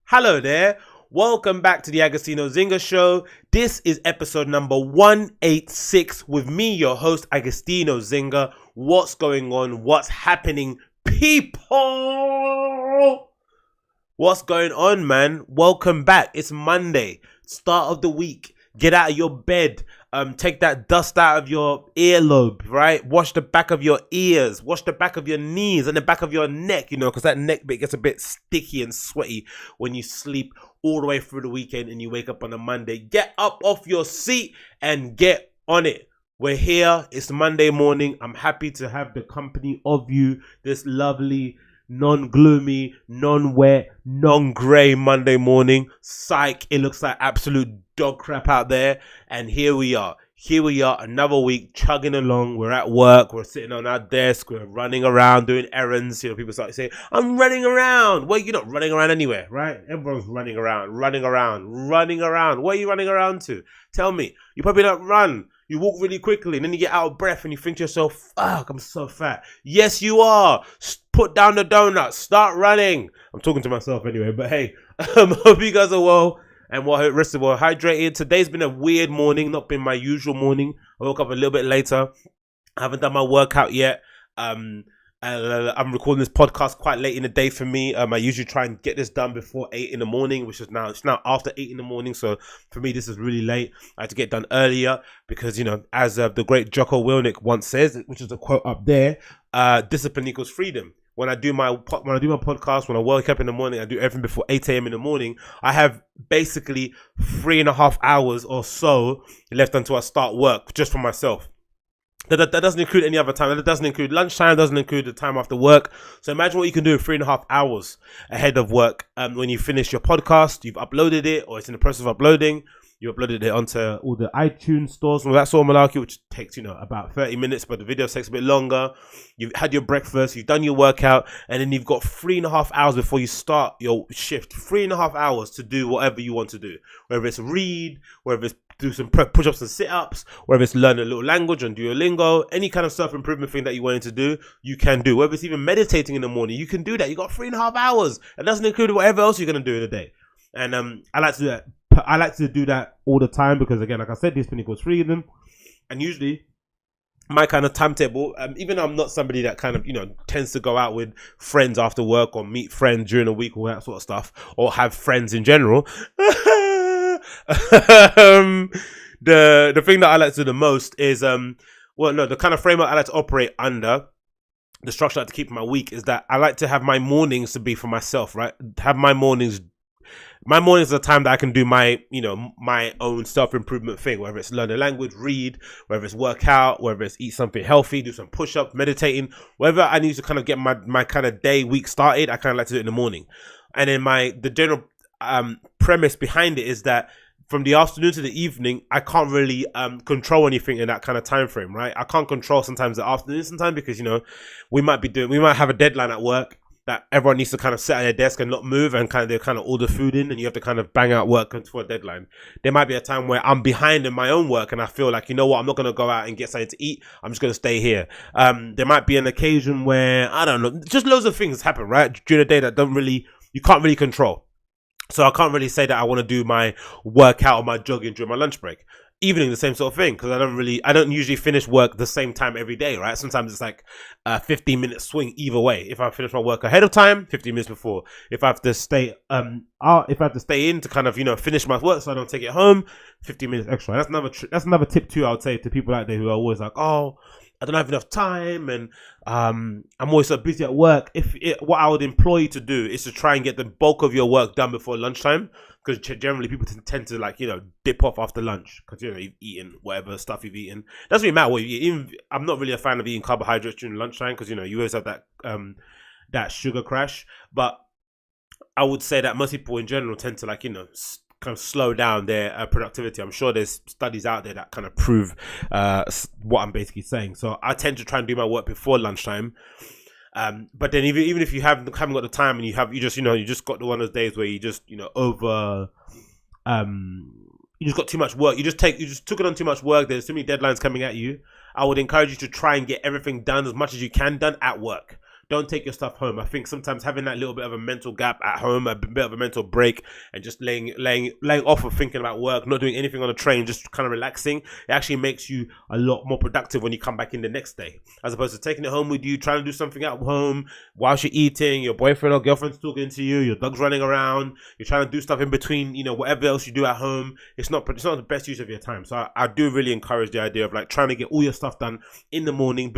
Hello there. Welcome back to the Agostinho Zinga show. This is episode number 186 with me, your host, Agostinho Zinga. What's going on? What's happening, people? What's going on, man? Welcome back. It's Monday, start of the week. Get out of your bed. Take that dust out of your earlobe, right? Wash the back of your ears. Wash the back of your knees and the back of your neck, because that neck bit gets a bit sticky and sweaty when you sleep all the way through the weekend and you wake up on a Monday. Get up off your seat and get on it. We're here. It's Monday morning. I'm happy to have the company of you this lovely, non-gloomy, non-wet, non-grey Monday morning. Psych, it looks like absolute dog crap out there. And here we are, another week, chugging along. We're at work, we're sitting on our desk, we're running around doing errands. People start saying, I'm running around. Well, you're not running around anywhere, right? Everyone's running around. What are you running around to? Tell me. You probably don't run. You walk really quickly and then you get out of breath and you think to yourself, fuck, I'm so fat. Yes, you are. Put down the donuts. Start running. I'm talking to myself anyway, but hey, hope you guys are well and rest of well hydrated. Today's been a weird morning, not been my usual morning. I woke up a little bit later. I haven't done my workout yet. I'm recording this podcast quite late in the day for me. I usually try and get this done before 8 in the morning, which is now after 8 in the morning. So for me, this is really late. I had to get done earlier because, as the great Jocko Willink once says, which is a quote up there, discipline equals freedom. When I do my podcast, when I wake up in the morning, I do everything before 8 a.m. in the morning. I have basically 3.5 hours or so left until I start work just for myself. That doesn't include any other time. That doesn't include lunchtime, doesn't include the time after work. So imagine what you can do in 3.5 hours ahead of work. When you finish your podcast, you've uploaded it or it's in the process of uploading. You uploaded it onto all the iTunes stores and all that sort of malarkey, which takes, about 30 minutes, but the video takes a bit longer. You've had your breakfast, you've done your workout, and then you've got 3.5 hours before you start your shift. 3.5 hours to do whatever you want to do. Whether it's read, whether it's do some push-ups and sit-ups, whether it's learn a little language on Duolingo, any kind of self-improvement thing that you wanted to do, you can do. Whether it's even meditating in the morning, you can do that. You got 3.5 hours. It doesn't include whatever else you're going to do in a day. And I like to do that. I like to do that all the time because, again, like I said, discipline equals freedom. And usually, my kind of timetable, even though I'm not somebody that kind of, tends to go out with friends after work or meet friends during the week, all that sort of stuff, or have friends in general. The thing that I like to do the most is, the kind of framework I like to operate under, the structure I like to keep in my week is that I like to have my mornings to be for myself, right? Have my mornings are the time that I can do my, my own self-improvement thing, whether it's learn a language, read, whether it's work out, whether it's eat something healthy, do some push-ups, meditating, whether I need to kind of get my kind of week started, I kind of like to do it in the morning. And then the general premise behind it is that from the afternoon to the evening, I can't really control anything in that kind of time frame, right? I can't control sometimes the afternoon sometimes because, we might have a deadline at work that everyone needs to kind of sit at their desk and not move and they order food in and you have to kind of bang out work for a deadline. There might be a time where I'm behind in my own work and I feel like, I'm not going to go out and get something to eat. I'm just going to stay here. There might be an occasion where, I don't know, just loads of things happen, right? During the day that you can't really control. So I can't really say that I want to do my workout or my jogging during my lunch break. Evening, the same sort of thing, because I don't usually finish work the same time every day, right? Sometimes it's like a 15-minute swing either way. If I finish my work ahead of time, 15 minutes before. If I have to stay in to kind of, finish my work so I don't take it home, 15 minutes extra. That's another tip too, I would say to people out there who are always like, oh, I don't have enough time and I'm always so busy at work. What I would employ you to do is to try and get the bulk of your work done before lunchtime, because generally people tend to dip off after lunch because you've eaten whatever stuff you've eaten. It doesn't really matter what you eat. I'm not really a fan of eating carbohydrates during lunchtime because you always have that sugar crash. But I would say that most people in general tend to kind of slow down their productivity. I'm sure there's studies out there that kind of prove what I'm basically saying. So I tend to try and do my work before lunchtime. But then even if you haven't got the time and you just got one of those days where you just you just got too much work. You just took it on too much work. There's too many deadlines coming at you. I would encourage you to try and get everything done as much as you can done at work. don't take your stuff home. I think sometimes having that little bit of a mental gap at home, a bit of a mental break, and just laying off of thinking about work, not doing anything on the train, just kind of relaxing, it actually makes you a lot more productive when you come back in the next day, as opposed to taking it home with you, trying to do something at home whilst you're eating, your boyfriend or girlfriend's talking to you, your dog's running around, you're trying to do stuff in between, you know, whatever else you do at home. It's not the best use of your time. So I do really encourage the idea of like trying to get all your stuff done in the morning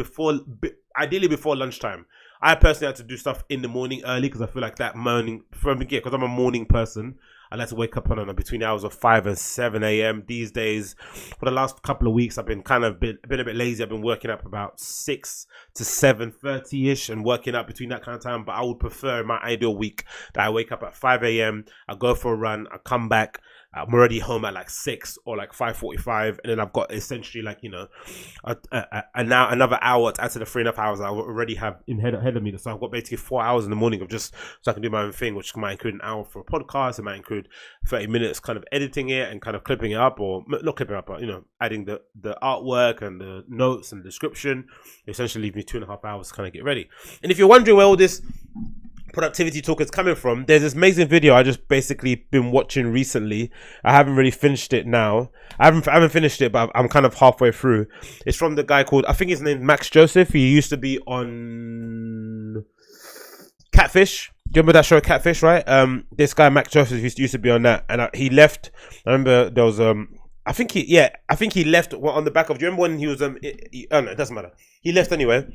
ideally before lunchtime. I personally had to do stuff in the morning early because I feel like that morning, because I'm a morning person, I like to wake up on between the hours of 5 and 7 a.m. These days, for the last couple of weeks, I've been a bit lazy. I've been working up about 6 to 7:30ish and working up between that kind of time. But I would prefer my ideal week that I wake up at 5 a.m. I go for a run, I come back, I'm already home at like 6 or like 5:45, and then I've got essentially like, you know, another hour to add to the 3.5 hours I already have ahead of me. So I've got basically 4 hours in the morning of just so I can do my own thing, which might include an hour for a podcast. It might include 30 minutes kind of editing it and kind of clipping it up, or not clipping it up, but, you know, adding the artwork and the notes and the description. It essentially leaves me 2.5 hours to kind of get ready. And if you're wondering where all this productivity talk is coming from, there's this amazing video I just basically been watching recently. I haven't really finished it now. I haven't finished it, but I'm kind of halfway through. It's from the guy called, I think his name Max Joseph. He used to be on Catfish. Do you remember that show Catfish, right? This guy Max Joseph used to be on that, and he left. I remember there was I think he left on the back of. Do you remember when he was oh no, it doesn't matter. He left anyway.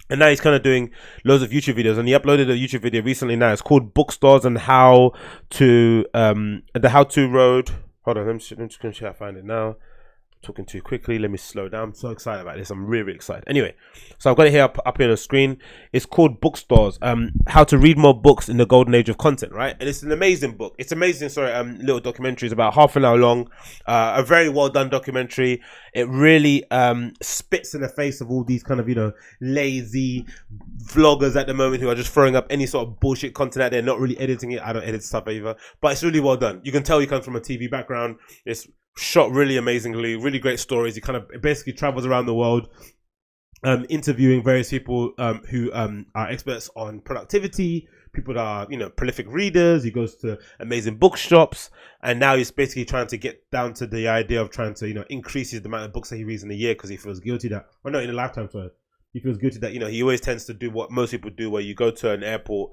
And now he's kind of doing loads of YouTube videos, and he uploaded a YouTube video recently now. It's called Bookstores and How to, the How-To Road. Hold on, I'm just going to try to find it now. I'm talking too quickly. Let me slow down. I'm so excited about this. I'm really, really excited. Anyway, so I've got it here up here on the screen. It's called Bookstores, How to Read More Books in the Golden Age of Content, right? And it's an amazing book. It's amazing, little documentary. It's about half an hour long. A very well done documentary. It really spits in the face of all these kind of, you know, lazy vloggers at the moment who are just throwing up any sort of bullshit content out there, not really editing it. I don't edit stuff either, but it's really well done. You can tell he comes from a TV background. It's shot really amazingly, really great stories. He kind of basically travels around the world, interviewing various people who are experts on productivity, people that are, you know, prolific readers. He goes to amazing bookshops, and now he's basically trying to get down to the idea of trying to, you know, increase the amount of books that he reads in a year, because he feels guilty that, or no, in a lifetime, sorry. He feels guilty that, you know, he always tends to do what most people do, where you go to an airport,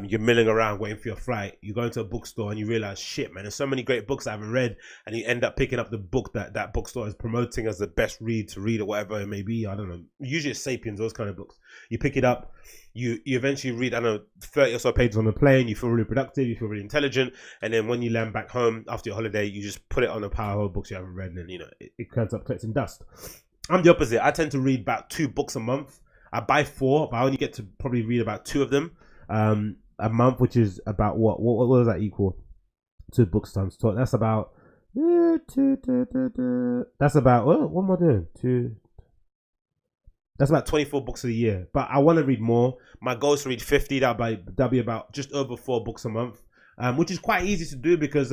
you're milling around waiting for your flight, you go into a bookstore and you realize, shit, man, there's so many great books I haven't read, and you end up picking up the book that bookstore is promoting as the best read to read, or whatever it may be. I don't know. Usually it's Sapiens, those kind of books. You pick it up, you eventually read, I don't know, 30 or so pages on the plane, you feel really productive, you feel really intelligent, and then when you land back home after your holiday, you just put it on a pile of books you haven't read, and then, you know, it ends up collecting dust. I'm the opposite. I tend to read about 2 books a month. I buy 4, but I only get to probably read about 2 of them a month, which is about what does that equal? 2 books times 12. That's about that's about what am I doing? 2. That's about 24 books a year. But I want to read more. My goal is to read 50. That'll be about just over 4 books a month, which is quite easy to do because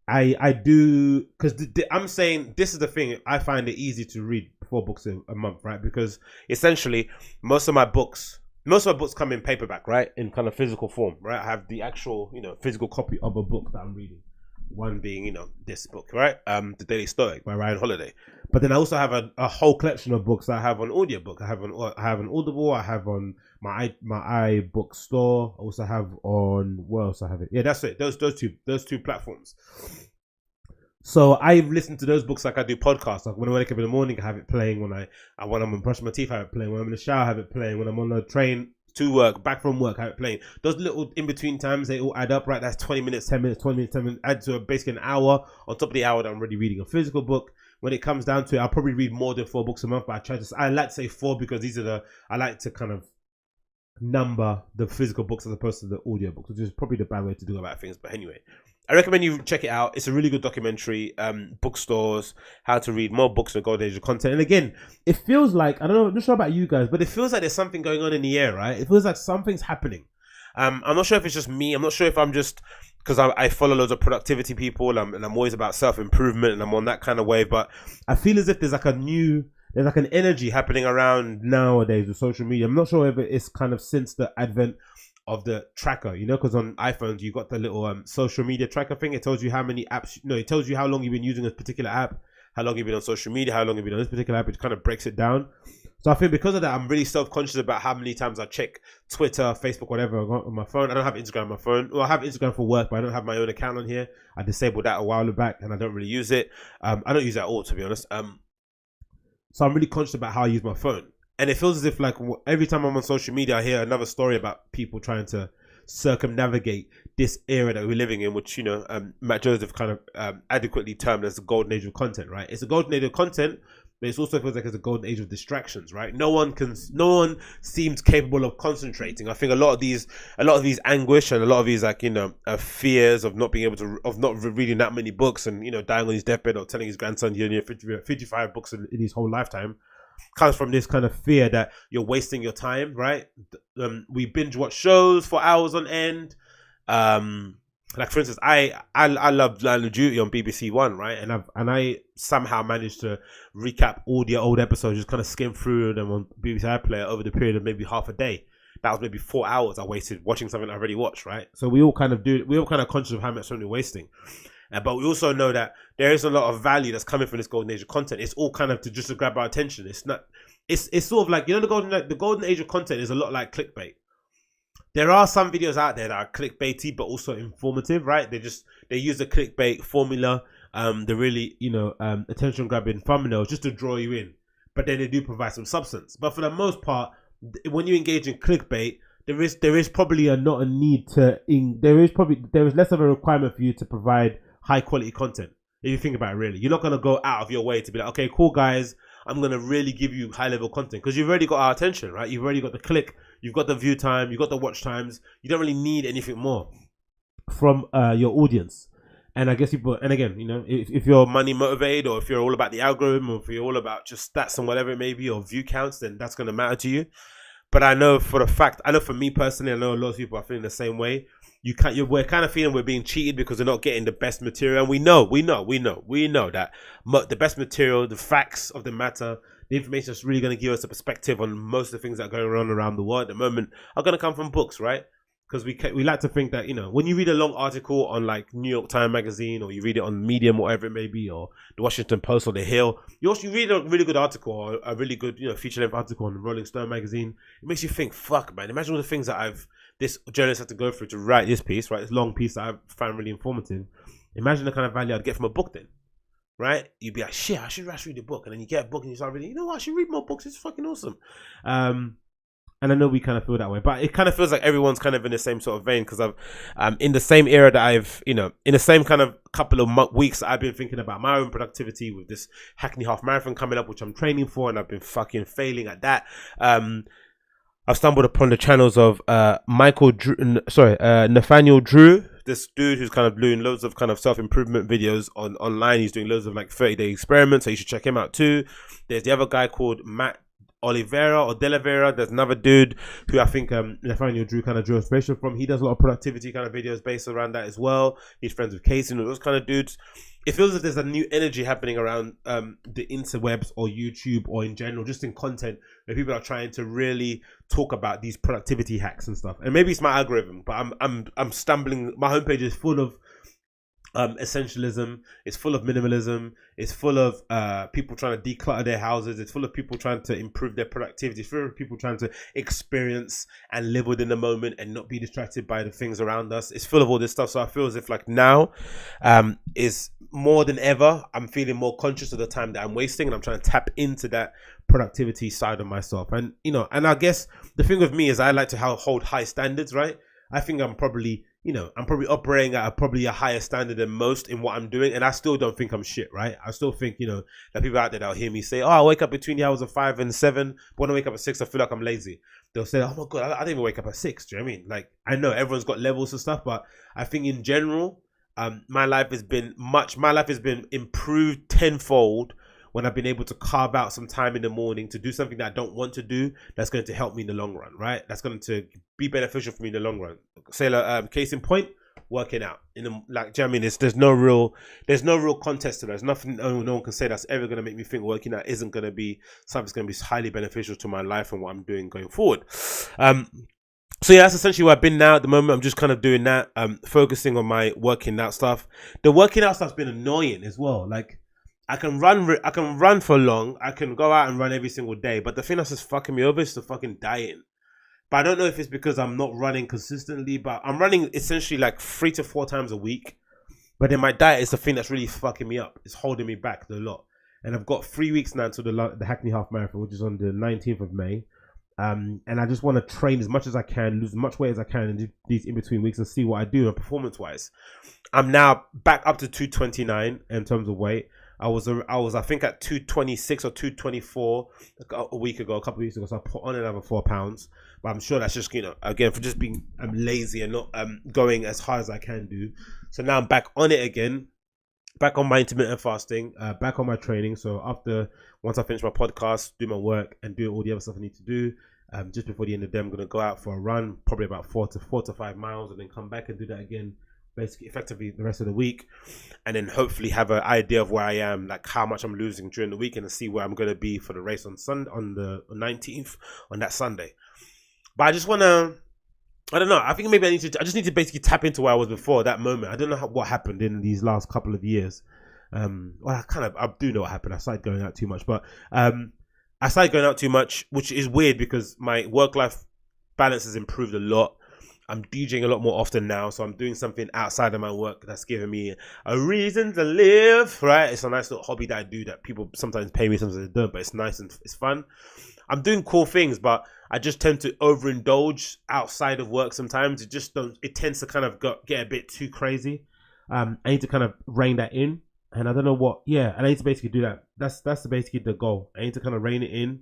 I do, because I'm saying this is the thing. I find it easy to read 4 books a month, right? Because essentially most of my books come in paperback, right? In kind of physical form, right? I have the actual, you know, physical copy of a book that I'm reading. One being, you know, this book, right? The Daily Stoic by Ryan Holiday. But then I also have a whole collection of books that I have on audiobook. I have an Audible. I have on my iBook store. I also have on, where else I have it? Yeah, that's it. Those two platforms. So I listen to those books like I do podcasts. Like when I wake up in the morning, I have it playing. When I'm brushing my teeth, I have it playing. When I'm in the shower, I have it playing. When I'm on the train to work, back from work, I have it playing. Those little in-between times, they all add up, right? That's 20 minutes, 10 minutes, 20 minutes, 10 minutes, add to basically an hour. On top of the hour that I'm already reading a physical book. When it comes down to it, I'll probably read more than 4 books a month, but I like to say 4 because I like to kind of number the physical books as opposed to the audio books, which is probably the bad way to do about things. But anyway, I recommend you check it out. It's a really good documentary. Bookstores, How to Read More Books in the Golden Age of Content. And again, it feels like, I don't know, I'm not sure about you guys, but it feels like there's something going on in the air, right? It feels like something's happening. I'm not sure if it's just me. I'm not sure if I'm just, because I follow loads of productivity people and I'm always about self-improvement and I'm on that kind of wave. But I feel as if there's there's like an energy happening around nowadays with social media. I'm not sure if it's kind of since the advent of the tracker, you know, because on iPhones you got the little social media tracker thing. It tells you how many apps, it tells you how long you've been using a particular app, how long you've been on social media, how long you've been on this particular app. It kind of breaks it down. So I think because of that, I'm really self-conscious about how many times I check Twitter, Facebook, whatever on my phone. I don't have Instagram on my phone. Well, I have Instagram for work, but I don't have my own account on here. I disabled that a while back, and I don't really use it. I don't use it at all, to be honest. So I'm really conscious about how I use my phone. And it feels as if like every time I'm on social media, I hear another story about people trying to circumnavigate this era that we're living in, which, Max Joseph kind of adequately termed as the golden age of content, right? It's a golden age of content, but it also feels like it's a golden age of distractions, right? No one seems capable of concentrating. I think a lot of these anguish and a lot of these fears of not being able to, of not reading that many books and, dying on his deathbed or telling his grandson you only 55 books in his whole lifetime, comes from this kind of fear that you're wasting your time, right? We binge watch shows for hours on end. Like for instance, I love Line of Duty on BBC One, right? And I somehow managed to recap all the old episodes, just kind of skim through them on BBC iPlayer over the period of maybe half a day. That was maybe 4 hours I wasted watching something I already watched, right? So we all kind of conscious of how much time we're wasting. But we also know that there is a lot of value that's coming from this golden age of content. It's all kind of to grab our attention. It's sort of like, the golden age of content is a lot like clickbait. There are some videos out there that are clickbaity but also informative, right? They use the clickbait formula, the really attention grabbing thumbnails just to draw you in. But then they do provide some substance. But for the most part, when you engage in clickbait, there is probably not a need to. There is less of a requirement for you to provide high quality content. If you think about it, really, you're not gonna go out of your way to be like, okay, cool guys, I'm gonna really give you high level content because you've already got our attention, right? You've already got the click, you've got the view time, you've got the watch times. You don't really need anything more from your audience. And I guess if you're money motivated, or if you're all about the algorithm, or if you're all about just stats and whatever it may be, or view counts, then that's gonna matter to you. But I know for me personally, I know a lot of people are feeling the same way. We're kind of feeling we're being cheated because we're not getting the best material. And we know that the best material, the facts of the matter, the information that's really going to give us a perspective on most of the things that are going on around the world at the moment are going to come from books, right? Because we like to think that, when you read a long article on like New York Times Magazine, or you read it on Medium, whatever it may be, or the Washington Post or The Hill, you read a really good article, or a really good, feature-length article on the Rolling Stone magazine. It makes you think, fuck, man, imagine all the things that this journalist had to go through to write this piece, right? This long piece that I found really informative. Imagine the kind of value I'd get from a book then, right? You'd be like, shit, I should read a book. And then you get a book and you start reading, I should read more books. It's fucking awesome. And I know we kind of feel that way, but it kind of feels like everyone's kind of in the same sort of vein, because I've in the same era that in the same kind of couple of weeks, I've been thinking about my own productivity with this Hackney Half Marathon coming up, which I'm training for, and I've been fucking failing at that. I've stumbled upon the channels of Nathaniel Drew, this dude who's kind of doing loads of kind of self-improvement videos online. He's doing loads of like 30-day experiments, so you should check him out too. There's the other guy called Matt Oliveira or Delavera. There's another dude who I think Nathaniel Drew kind of drew inspiration from. He does a lot of productivity kind of videos based around that as well. He's friends with Casey and those kind of dudes. It feels like there's a new energy happening around the interwebs or YouTube or in general, just in content, where people are trying to really talk about these productivity hacks and stuff. And maybe it's my algorithm, but I'm stumbling. My homepage is full of essentialism. It's full of minimalism. It's full of people trying to declutter their houses. It's full of people trying to improve their productivity. It's full of people trying to experience and live within the moment and not be distracted by the things around us. It's full of all this stuff. So I feel as if like now is more than ever, I'm feeling more conscious of the time that I'm wasting, and I'm trying to tap into that productivity side of myself. And and I guess the thing with me is I like to hold high standards, right? I think I'm probably operating at a higher standard than most in what I'm doing, and I still don't think I'm shit, right? I still think, that people out there that'll hear me say, I wake up between the hours of 5 and 7, but when I wake up at 6, I feel like I'm lazy. They'll say, oh my God, I didn't even wake up at 6. Do you know what I mean? Like, I know everyone's got levels and stuff, but I think in general, my life has been improved tenfold when I've been able to carve out some time in the morning to do something that I don't want to do, that's going to help me in the long run, right? That's going to be beneficial for me in the long run. Say, case in point, working out. Do you know what I mean? There's no real contest to that. There's nothing. No one can say that's ever gonna make me think working out isn't gonna be something that's gonna be highly beneficial to my life and what I'm doing going forward. So yeah, that's essentially where I've been now. At the moment, I'm just kind of doing that, focusing on my working out stuff. The working out stuff's been annoying as well. Like, I can run for long. I can go out and run every single day. But the thing that's just fucking me over is the fucking dieting. But I don't know if it's because I'm not running consistently, but I'm running essentially like 3 to 4 times a week. But then my diet is the thing that's really fucking me up. It's holding me back a lot. And I've got 3 weeks now until the Hackney Half Marathon, which is on the 19th of May. And I just want to train as much as I can, lose as much weight as I can in these in-between weeks and see what I do performance-wise. I'm now back up to 229 in terms of weight. I was I think at 226 or 224 a week ago, a couple of weeks ago, so I put on another 4 pounds. But I'm sure that's just, again, for just being lazy and not going as hard as I can do. So now I'm back on it again. Back on my intermittent fasting, back on my training. So once I finish my podcast, do my work, and do all the other stuff I need to do, just before the end of the day, I'm going to go out for a run, probably about 4 to 5 miles, and then come back and do that again, basically effectively the rest of the week, and then hopefully have an idea of where I am, like how much I'm losing during the week, and see where I'm going to be for the race on the 19th, on that Sunday. But I just want to, I don't know. I think maybe I just need to basically tap into where I was before that moment. I don't know what happened in these last couple of years. Well, I do know what happened. I started going out too much, but I started going out too much, which is weird because my work-life balance has improved a lot. I'm DJing a lot more often now, so I'm doing something outside of my work that's giving me a reason to live, right? It's a nice little hobby that I do that people sometimes pay me, sometimes they don't, but it's nice and it's fun. I'm doing cool things, but I just tend to overindulge outside of work sometimes. It tends to kind of get a bit too crazy. I need to kind of rein that in, and I don't know what. Yeah, I need to basically do that. That's basically the goal. I need to kind of rein it in,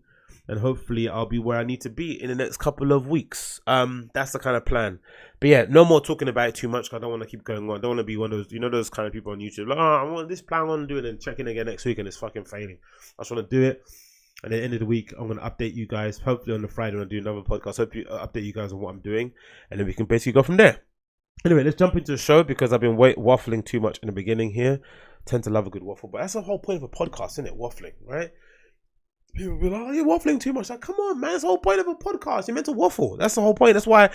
and hopefully I'll be where I need to be in the next couple of weeks. That's the kind of plan. But yeah, no more talking about it too much, because I don't want to keep going on. I don't want to be one of those, those kind of people on YouTube, like, I want this plan, I want to do it, and check in again next week, and it's fucking failing. I just want to do it. And at the end of the week, I'm going to update you guys. Hopefully on the Friday, when I do another podcast, update you guys on what I'm doing. And then we can basically go from there. Anyway, let's jump into the show, because I've been waffling too much in the beginning here. Tend to love a good waffle. But that's the whole point of a podcast, isn't it? Waffling, right? People be like, oh, you're waffling too much. Like, come on, man. That's the whole point of a podcast. You're meant to waffle. That's the whole point. That's why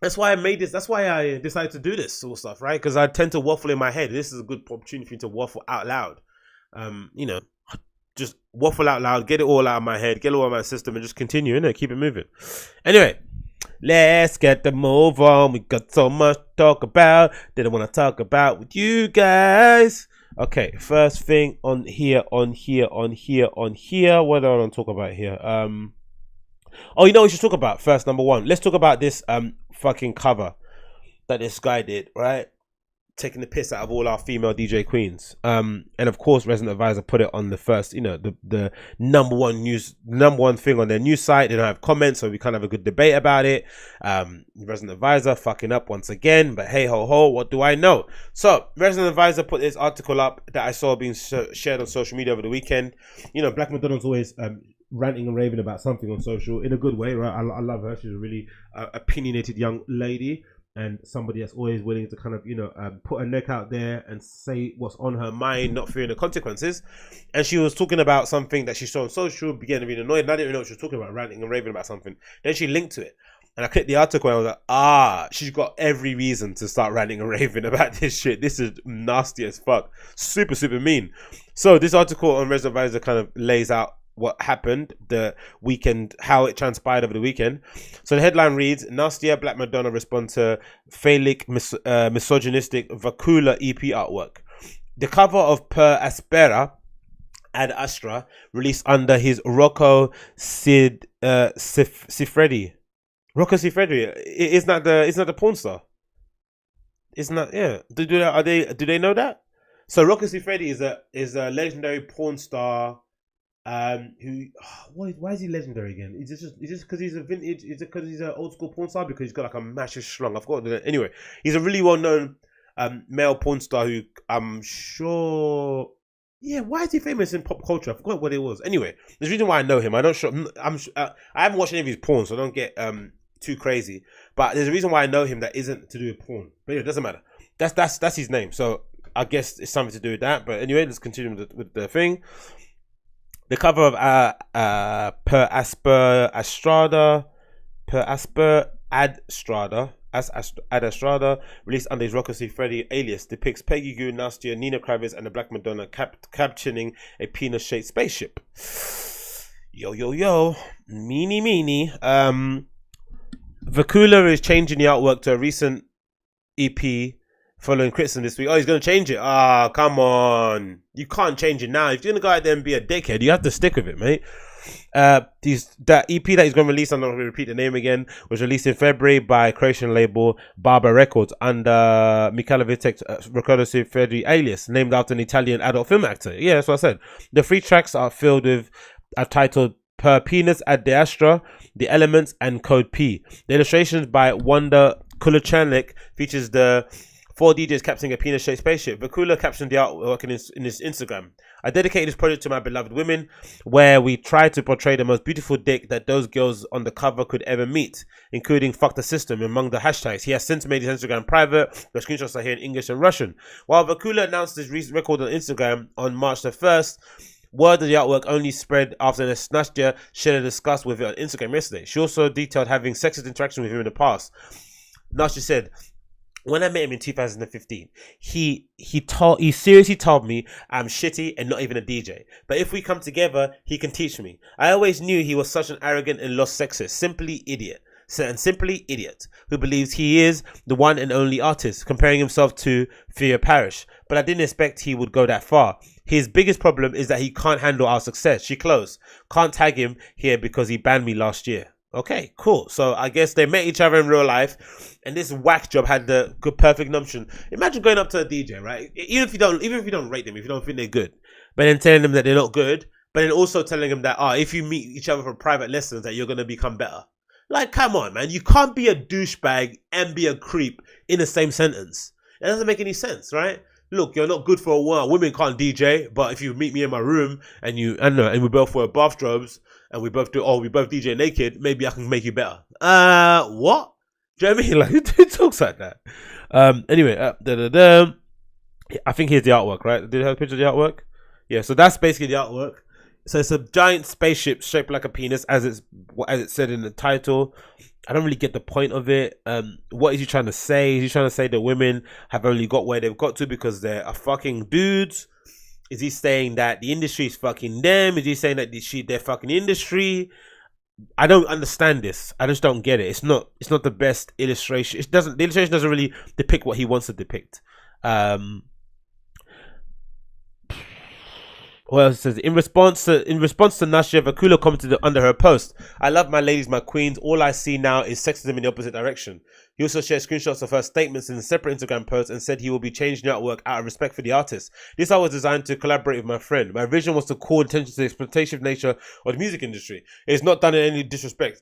I made this. That's why I decided to do this sort of stuff, right? Because I tend to waffle in my head. This is a good opportunity to waffle out loud. Just waffle out loud, get it all out of my head, get it all out of my system, and just continue, innit? Keep it moving. Anyway, let's get the move on. We got so much to talk about that I want to talk about with you guys. Okay, first thing on here. What do I want to talk about here? What we should talk about first, number one. Let's talk about this fucking cover that this guy did, right? Taking the piss out of all our female DJ queens. And of course, Resident Advisor put it on the first, the number one thing on their news site. They don't have comments, so we kind of have a good debate about it. Resident Advisor fucking up once again, but hey ho ho, what do I know? So Resident Advisor put this article up that I saw being shared on social media over the weekend. Black Madonna's always ranting and raving about something on social in a good way, right? I love her. She's a really opinionated young lady, and somebody that's always willing to kind of, put her neck out there and say what's on her mind, not fearing the consequences. And she was talking about something that she saw on social, began to be annoyed, and I didn't even know what she was talking about, ranting and raving about something. Then she linked to it, and I clicked the article, and I was like, she's got every reason to start ranting and raving about this shit. This is nasty as fuck. Super, super mean. So this article on Resident Advisor kind of lays out what happened the weekend, how it transpired over the weekend. So the headline reads, Nastia Black Madonna respond to phallic misogynistic Vakula EP artwork. The cover of Per Aspera Ad Astra, released under his Rocco Siffredi. Rocco Siffredi, it's not the porn star. It's not, yeah. Do they know that? So Rocco Siffredi is a legendary porn star. Why is he legendary again? Is it just because he's a vintage? Is it because he's an old school porn star? Because he's got like a massive schlong. I've forgotten that. Anyway, he's a really well known male porn star who I'm sure. Yeah, why is he famous in pop culture? I forgot what it was. Anyway, there's a reason why I know him. I haven't watched any of his porn, so I don't get too crazy. But there's a reason why I know him that isn't to do with porn. But anyway, it doesn't matter. That's his name. So I guess it's something to do with that. But anyway, let's continue with the thing. The cover of Per Asper Ad Strada, released under his Rocco Siffredi alias, depicts Peggy Gou, Nastia, Nina Kravitz, and the Black Madonna capturing a penis-shaped spaceship. Yo. Meanie. Vakula is changing the artwork to a recent EP following criticism this week. Oh, he's going to change it. Ah, come on. You can't change it now. If you're going to go out there and be a dickhead, you have to stick with it, mate. That EP that he's going to release, I'm not going to repeat the name again, was released in February by Croatian label Barber Records under Michele Vitek's Rocco Siffredi alias, named after an Italian adult film actor. Yeah, that's what I said. The 3 tracks are filled with a titled Per Penis ad Astra, The Elements, and Code P. The illustrations by Wanda Kuluchanik features the 4 DJs capturing a penis-shaped spaceship. Vakula captioned the artwork in his Instagram. I dedicated this project to my beloved women, where we try to portray the most beautiful dick that those girls on the cover could ever meet, including fuck the system among the hashtags. He has since made his Instagram private. The screenshots are here in English and Russian. While Vakula announced his recent record on Instagram on March the 1st, word of the artwork only spread after Nastia shared a discuss with it on Instagram yesterday. She also detailed having sexist interaction with him in the past. Nastia said, when I met him in 2015, he seriously told me I'm shitty and not even a DJ. But if we come together, he can teach me. I always knew he was such an arrogant and lost sexist, simply idiot who believes he is the one and only artist, comparing himself to Thea Parrish. But I didn't expect he would go that far. His biggest problem is that he can't handle our success. She closed. Can't tag him here because he banned me last year. Okay, cool. So I guess they met each other in real life, and this whack job had the good perfect notion. Imagine going up to a DJ, right? Even if you don't rate them, if you don't think they're good, but then telling them that they're not good, but then also telling them that if you meet each other for private lessons, that you're gonna become better. Like, come on, man. You can't be a douchebag and be a creep in the same sentence. It doesn't make any sense, right? Look, you're not good for a while. Women can't DJ, but if you meet me in my room and we both wear bathrobes and we both DJ naked, maybe I can make you better. What? Do you know what I mean? Like, who talks like that? Anyway, I think here's the artwork, right? Did you have a picture of the artwork? Yeah, so that's basically the artwork. So it's a giant spaceship shaped like a penis, as it said in the title. I don't really get the point of it. What is he trying to say? Is he trying to say that women have only got where they've got to because they're fucking dudes? Is he saying that the industry is fucking them? Is he saying that they're fucking industry? I don't understand this. I just don't get it. It's not the best illustration. The illustration doesn't really depict what he wants to depict. Well, it says, in response to Nastia, Vakula commented under her post, "I love my ladies, my queens. All I see now is sexism in the opposite direction." He also shared screenshots of her statements in a separate Instagram post and said he will be changing the artwork out of respect for the artist. "This art was designed to collaborate with my friend. My vision was to call attention to the exploitative nature of the music industry. It is not done in any disrespect.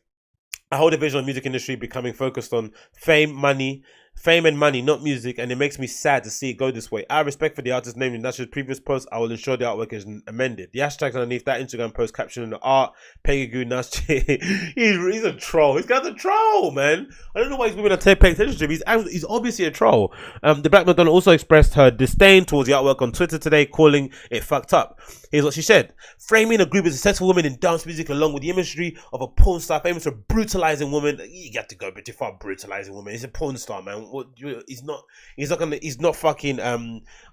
I hold a vision of the music industry becoming focused on fame and money, not music, and it makes me sad to see it go this way. Out of respect for the artist named in Nasha's previous post, I will ensure the artwork is amended." The hashtags underneath that Instagram post captioning the art, Peggy Gou, Nasha. He's a troll. This guy's a troll, man. I don't know why he's women are paying attention to him. He's obviously a troll. The Black Madonna also expressed her disdain towards the artwork on Twitter today, calling it fucked up. Here's what she said: "Framing a group as successful women in dance music along with the imagery of a porn star famous for brutalizing women." You got to go a bit too far, brutalizing women. He's a porn star, man. He's not fucking I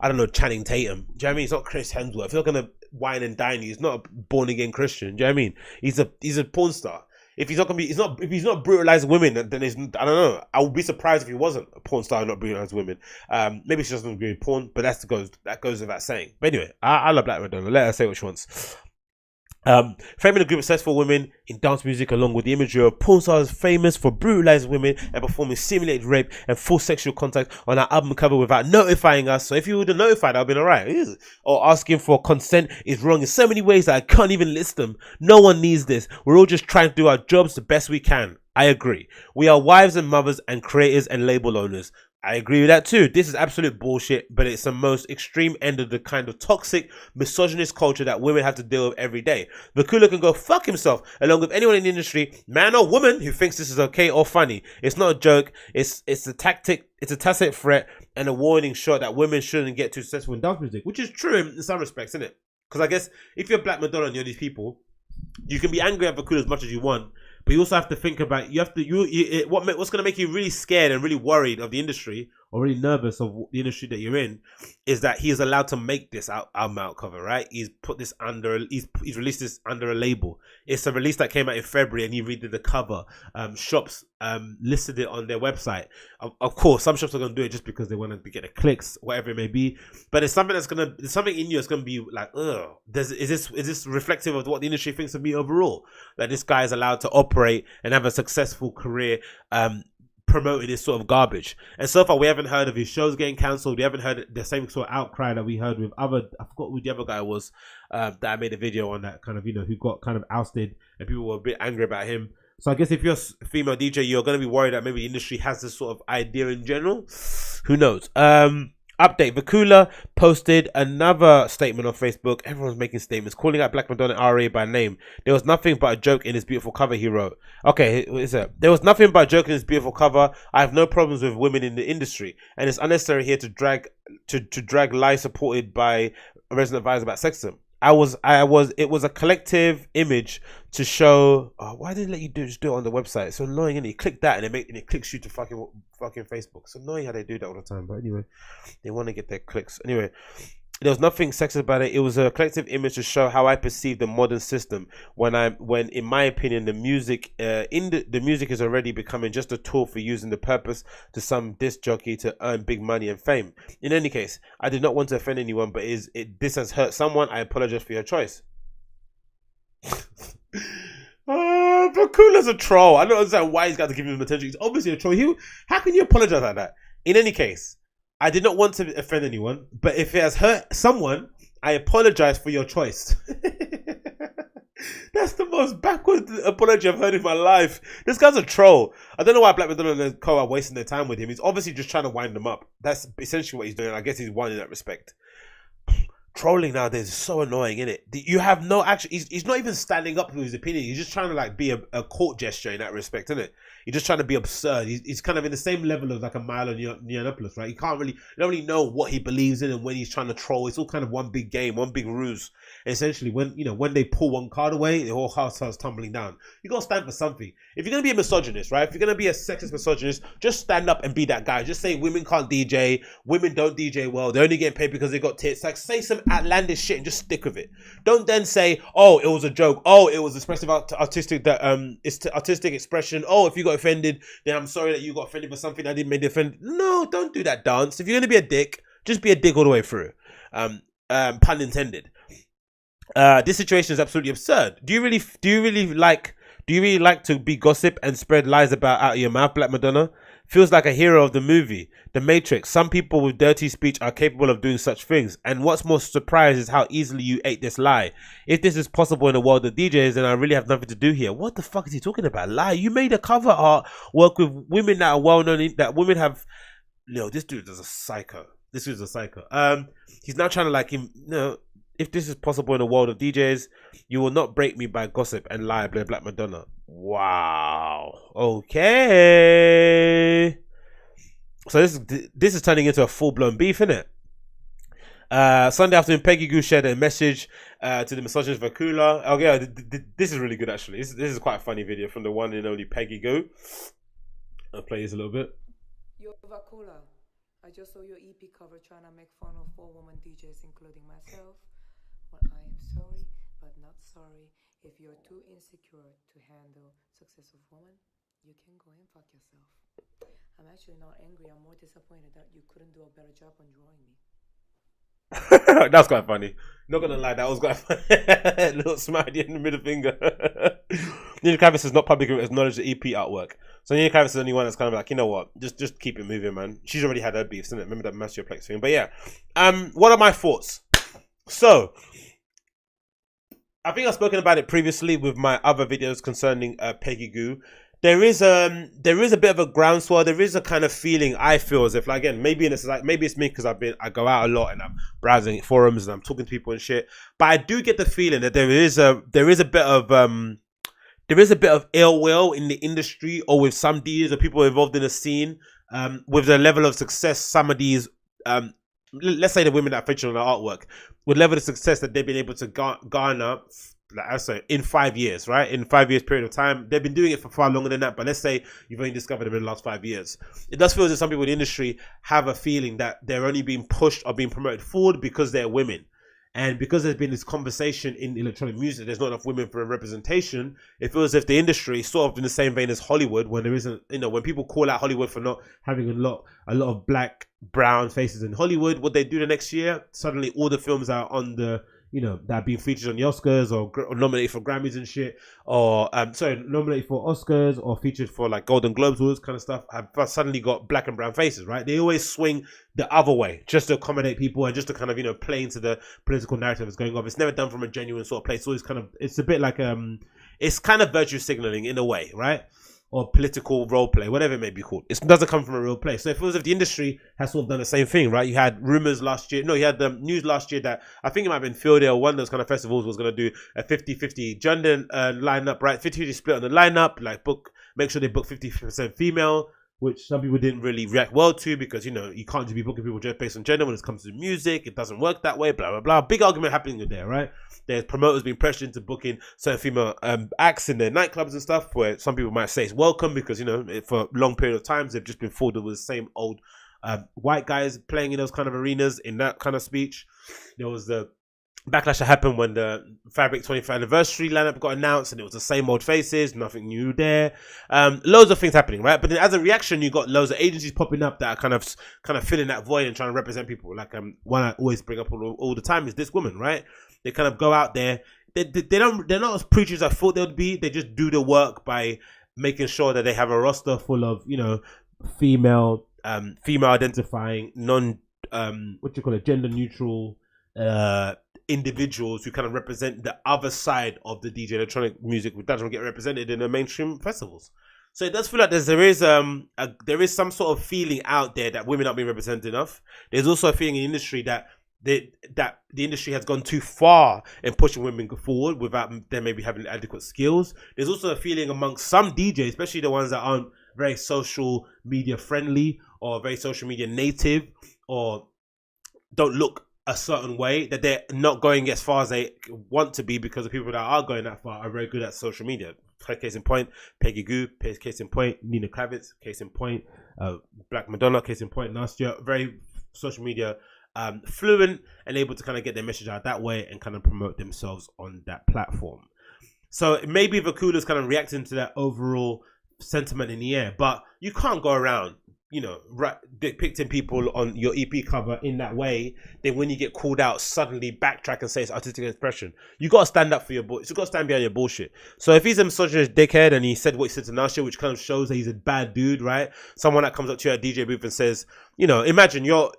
don't know, Channing Tatum. Do you know what I mean? He's not Chris Hemsworth. He's not gonna wine and dine you. He's not a born again Christian. Do you know what I mean? He's a porn star. If he's not brutalizing women, then I don't know. I would be surprised if he wasn't a porn star and not brutalizing women. Maybe she doesn't agree with porn, but that goes without saying. But anyway, I love Black Madonna. Let her say what she wants. Framing a group of successful women in dance music along with the imagery of porn stars famous for brutalizing women and performing simulated rape and full sexual contact on our album cover without notifying us. So if you would have notified, I'd been alright. Or asking for consent is wrong in so many ways that I can't even list them. No one needs this. We're all just trying to do our jobs the best we can. I agree. We are wives and mothers and creators and label owners. I agree with that too. This is absolute bullshit, but it's the most extreme end of the kind of toxic, misogynist culture that women have to deal with every day. Vakula can go fuck himself, along with anyone in the industry, man or woman, who thinks this is okay or funny. It's not a joke. It's a tactic. It's a tacit threat and a warning shot that women shouldn't get too successful in dance music, which is true in some respects, isn't it? Because I guess if you're Black Madonna and you're these people, you can be angry at Vakula as much as you want, but you also have to think about what's going to make you really scared and really worried of the industry, or really nervous of the industry that you're in, is that he is allowed to make this album out cover, right? He's put this under, he's released this under a label. It's a release that came out in February, and he redid the cover. Shops listed it on their website. Of course, some shops are going to do it just because they want to get the clicks, whatever it may be. But it's something there's something in you that's going to be like, ugh. Is this reflective of what the industry thinks of me overall? That this guy is allowed to operate and have a successful career, promoting this sort of garbage. And so far we haven't heard of his shows getting cancelled. We haven't heard the same sort of outcry that we heard with I forgot who the other guy was, that I made a video on, that kind of, who got kind of ousted and people were a bit angry about him. So I guess if you're a female DJ, you're going to be worried that maybe the industry has this sort of idea in general. Who knows? Update. Vakula posted another statement on Facebook. Everyone's making statements, calling out Black Madonna RA by name. There was nothing but a joke in his beautiful cover, he wrote. Okay, what is it? There was nothing but a joke in his beautiful cover. I have no problems with women in the industry, and it's unnecessary here to drag lies supported by a resident advisor about sexism. It was a collective image to show. Oh, why did it let you just do it on the website? It's so annoying, isn't it? You click that and it clicks you to fucking Facebook. It's annoying how they do that all the time. But anyway, they want to get their clicks. Anyway, there was nothing sexist about it. It was a collective image to show how I perceive the modern system. When in my opinion, the music the music is already becoming just a tool for using the purpose to some disc jockey to earn big money and fame. In any case, I did not want to offend anyone, but this has hurt someone. I apologize for your choice. Vakula's a troll. I don't understand why he's got to give him attention. He's obviously a troll. How can you apologize like that? In any case, I did not want to offend anyone, but if it has hurt someone, I apologize for your choice. That's the most backward apology I've heard in my life. This guy's a troll. I don't know why Black Madonna and Co are wasting their time with him. He's obviously just trying to wind them up. That's essentially what he's doing. I guess he's won in that respect. Trolling nowadays is so annoying, isn't it? You have no action. He's not even standing up for his opinion. He's just trying to like be a court gesture in that respect, isn't it? He's just trying to be absurd. He's kind of in the same level of like a Milo Yiannopoulos, right? You don't really know what he believes in, and when he's trying to troll, it's all kind of one big game, one big ruse. And essentially, when they pull one card away, the whole house starts tumbling down. You gotta stand for something. If you're gonna be a misogynist, right? If you're gonna be a sexist misogynist, just stand up and be that guy. Just say women can't DJ, women don't DJ well, they're only getting paid because they got tits. Like, say some outlandish shit and just stick with it. Don't then say, oh, it was a joke. Oh, it was expressive artistic it's artistic expression. Oh, if you got offended, then I'm sorry that you got offended for something I didn't make you offended. No, don't do that dance. If you're gonna be a dick, just be a dick all the way through. Pun intended. This situation is absolutely absurd. Do you really like to be gossip and spread lies out of your mouth, Black Madonna? Feels like a hero of the movie The Matrix. Some people with dirty speech are capable of doing such things, and what's more surprised is how easily you ate this lie. If this is possible in the world of DJs, then I really have nothing to do here. What the fuck is he talking about? Lie? You made a cover art work with women that are well known, that women have. No, this dude is a psycho. This dude's a psycho. He's now trying to like him. No. If this is possible in the world of DJs, you will not break me by gossip and lie, Black Madonna. Wow. Okay. So this is turning into a full-blown beef, isn't it? Sunday afternoon, Peggy Goo shared a message to the misogynist Vakula. Oh yeah, this is really good actually. This is quite a funny video from the one and only Peggy Goo. I'll play this a little bit. Yo, Vakula, I just saw your EP cover trying to make fun of 4 women DJs, including myself. Well, I am sorry, but not sorry. If you're too insecure to handle success of women, you can go and fuck yourself. I'm actually not angry. I'm more disappointed that you couldn't do a better job on drawing me. That's quite funny. Not gonna lie, that was quite funny. Little smiley in the middle finger. Nina Kravis has not publicly acknowledged the EP artwork. So Nina Kravis is the only one that's kind of like, you know what, just keep it moving, man. She's already had her beefs, isn't it? Remember that Masterplex thing. But yeah, what are my thoughts? So, I think I've spoken about it previously with my other videos concerning Peggy Goo. there is a bit of a groundswell. There is a kind of feeling I feel as if, like, again, maybe it's me because I go out a lot and I'm browsing forums and I'm talking to people and shit. But I do get the feeling that there is a bit of ill will in the industry, or with some DJs or people involved in the scene, with the level of success some of these, let's say the women that feature on the artwork, with level of success that they've been able to garner, like I say, in 5 years, right? In 5 years period of time. They've been doing it for far longer than that, but let's say you've only discovered them in the last 5 years. It does feel as if some people in the industry have a feeling that they're only being pushed or being promoted forward because they're women. And because there's been this conversation in electronic music, there's not enough women for a representation. It feels as if the industry is sort of in the same vein as Hollywood, when there isn't, when people call out Hollywood for not having a lot of black, brown faces in Hollywood, what they do the next year, suddenly all the films are on the, that have been featured on the Oscars or nominated for Grammys and shit, or nominated for Oscars or featured for like Golden Globes, all this kind of stuff, have suddenly got black and brown faces, right? They always swing the other way just to accommodate people and just to kind of, play into the political narrative that's going on. It's never done from a genuine sort of place. So it's a bit like, it's kind of virtue signaling in a way, right? Or political role play, whatever it may be called. It doesn't come from a real place. So it feels as if the industry has sort of done the same thing, right? You had rumors last year. No, you had the news last year that I think it might have been Field Day or one of those kind of festivals was going to do a 50-50 gender lineup, right? 50-50 split on the lineup, like make sure they book 50% female, which some people didn't really react well to because, you can't just be booking people just based on gender when it comes to music. It doesn't work that way, blah, blah, blah. Big argument happening there, right? There's promoters being pressured into booking certain female acts in their nightclubs and stuff, where some people might say it's welcome because, for a long period of times, they've just been fooled with the same old white guys playing in those kind of arenas in that kind of speech. There was the backlash that happened when the Fabric 25th anniversary lineup got announced and it was the same old faces, nothing new there. Loads of things happening, right? But then as a reaction, you got loads of agencies popping up that are kind of filling that void and trying to represent people. Like one I always bring up all the time is this woman, right? They kind of go out there. They're not as preachy as I thought they would be. They just do the work by making sure that they have a roster full of, female identifying, gender neutral individuals who kind of represent the other side of the DJ electronic music, which doesn't get represented in the mainstream festivals. So it does feel like there is some sort of feeling out there that women aren't being represented enough. There's also a feeling in the industry that the industry has gone too far in pushing women forward without them maybe having adequate skills. There's also a feeling amongst some DJs, especially the ones that aren't very social media friendly or very social media native or don't look a certain way, that they're not going as far as they want to be because the people that are going that far are very good at social media. Case in point, Peggy Goo, case in point, Nina Kravitz, case in point, Black Madonna, case in point, Nastia, very social media fluent and able to kind of get their message out that way and kind of promote themselves on that platform. So maybe Vakula's kind of reacting to that overall sentiment in the air, but you can't go around depicting people on your EP cover in that way. Then when you get called out, suddenly backtrack and say it's artistic expression. You got to stand up for your bullshit. You got to stand behind your bullshit. So if he's a misogynist dickhead and he said what he said to Nasha, which kind of shows that he's a bad dude, right? Someone that comes up to you at DJ booth and says, imagine you're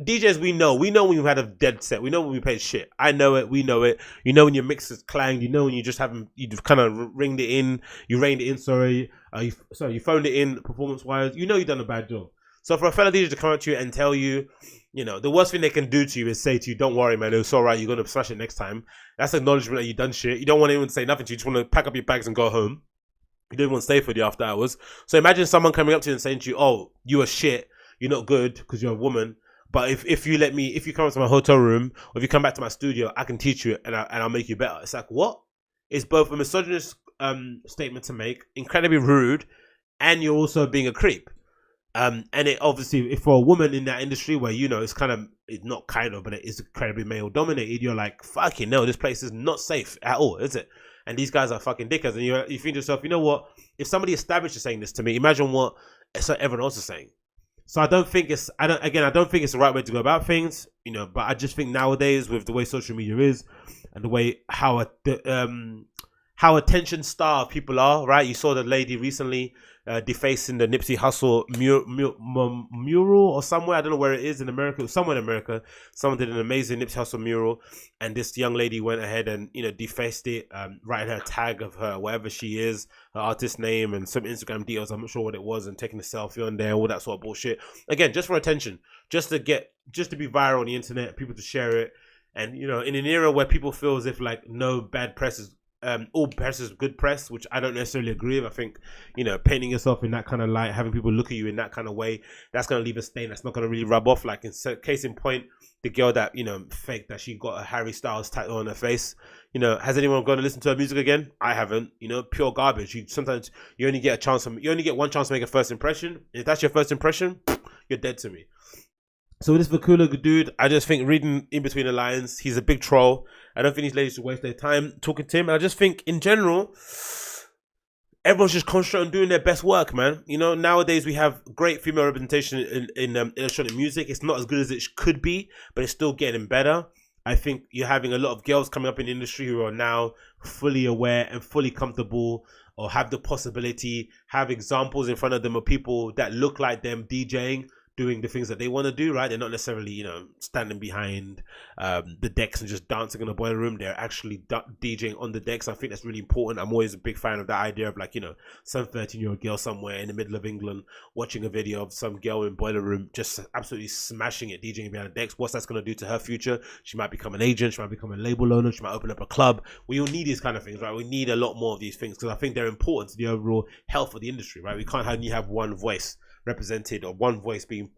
DJs. We know when we had a dead set. We know when we played shit. I know it. We know it. When your mix is clanged. When you just haven't. You kind of ringed it in. You reined it in. You phoned it in performance wise. You've done a bad job. So for a fellow DJ to come up to you and tell you, the worst thing they can do to you is say to you, "Don't worry, man. It's all right. You're gonna smash it next time." That's acknowledgement that you've done shit. You don't want anyone to say nothing to you. You just want to pack up your bags and go home. You don't want to stay for the after hours. So imagine someone coming up to you and saying to you, "Oh, you are shit. You're not good because you're a woman. But if you come up to my hotel room or if you come back to my studio, I can teach you and I'll make you better." It's like, what? It's both a misogynist statement to make, incredibly rude, and you're also being a creep. And it obviously, if for a woman in that industry where it's not kind of, but it is incredibly male dominated, you're like, fucking no, this place is not safe at all, is it? And these guys are fucking dickheads. And you think to yourself, you know what? If somebody established is saying this to me, imagine what everyone else is saying. So I don't think it's the right way to go about things, but I just think nowadays with the way social media is and the way how how attention starved people are, right? You saw the lady recently defacing the Nipsey Hussle mural or somewhere. I don't know where it is in America. It was somewhere in America. Someone did an amazing Nipsey Hussle mural, and this young lady went ahead and defaced it, writing her tag of her wherever she is, her artist name, and some Instagram details. I'm not sure what it was, and taking a selfie on there, all that sort of bullshit. Again, just for attention, just to be viral on the internet, people to share it, and in an era where people feel as if like no bad press is. All press is good press, which I don't necessarily agree with. I think, painting yourself in that kind of light, having people look at you in that kind of way, that's going to leave a stain that's not going to really rub off. Like, case in point, the girl that, faked that she got a Harry Styles tattoo on her face. Has anyone gone to listen to her music again? I haven't. Pure garbage. Sometimes you only get one chance to make a first impression. If that's your first impression, you're dead to me. So with this Vakula dude, I just think reading in between the lines, he's a big troll. I don't think these ladies should waste their time talking to him. And I just think in general, everyone's just concentrating on doing their best work, man. Nowadays we have great female representation in electronic music. It's not as good as it could be, but it's still getting better. I think you're having a lot of girls coming up in the industry who are now fully aware and fully comfortable, or have the possibility, have examples in front of them of people that look like them DJing, doing the things that they want to do, right? They're not necessarily, standing behind the decks and just dancing in the boiler room. They're actually DJing on the decks. I think that's really important. I'm always a big fan of that idea of like, some 13-year-old girl somewhere in the middle of England watching a video of some girl in boiler room just absolutely smashing it, DJing behind the decks. What's that's going to do to her future? She might become an agent. She might become a label owner. She might open up a club. We all need these kind of things, right? We need a lot more of these things because I think they're important to the overall health of the industry, right? We can't only have one voice represented or one voice being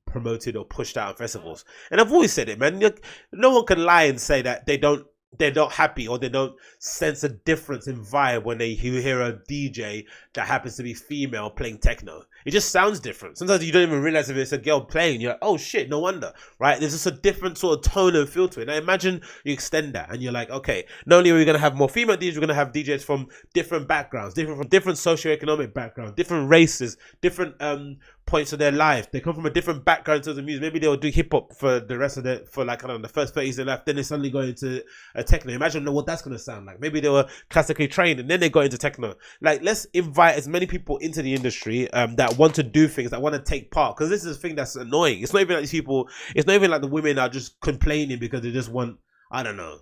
promoted or pushed out on festivals. And I've always said it, man. No one can lie and say that they're not happy or they don't sense a difference in vibe when they hear a DJ that happens to be female playing techno. It just sounds different. Sometimes you don't even realize if it's a girl playing. You're like, oh shit, no wonder, right? There's just a different sort of tone and feel to it. Now imagine you extend that and you're like, okay, not only are we going to have more female DJs, we're going to have DJs from different backgrounds, from different socioeconomic backgrounds, different races, different points of their life. They come from a different background in terms of music. Maybe they'll do hip hop for the rest of the first 30s of their life. Then they suddenly go into a techno. Imagine what that's going to sound like. Maybe they were classically trained and then they got into techno. Like, let's invite as many people into the industry that want to do things, that want to take part. Because this is a thing that's annoying. It's not even like these people, it's not even like the women are just complaining because they just want, I don't know,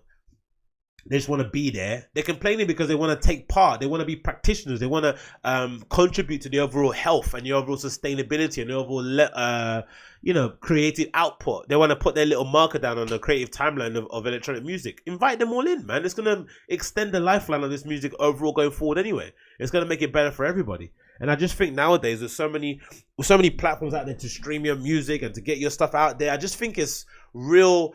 they just want to be there. They're complaining because they want to take part. They want to be practitioners. They want to contribute to the overall health and the overall sustainability and the overall, creative output. They want to put their little marker down on the creative timeline of electronic music. Invite them all in, man. It's going to extend the lifeline of this music overall going forward anyway. It's going to make it better for everybody. And I just think nowadays there's so many platforms out there to stream your music and to get your stuff out there. I just think it's real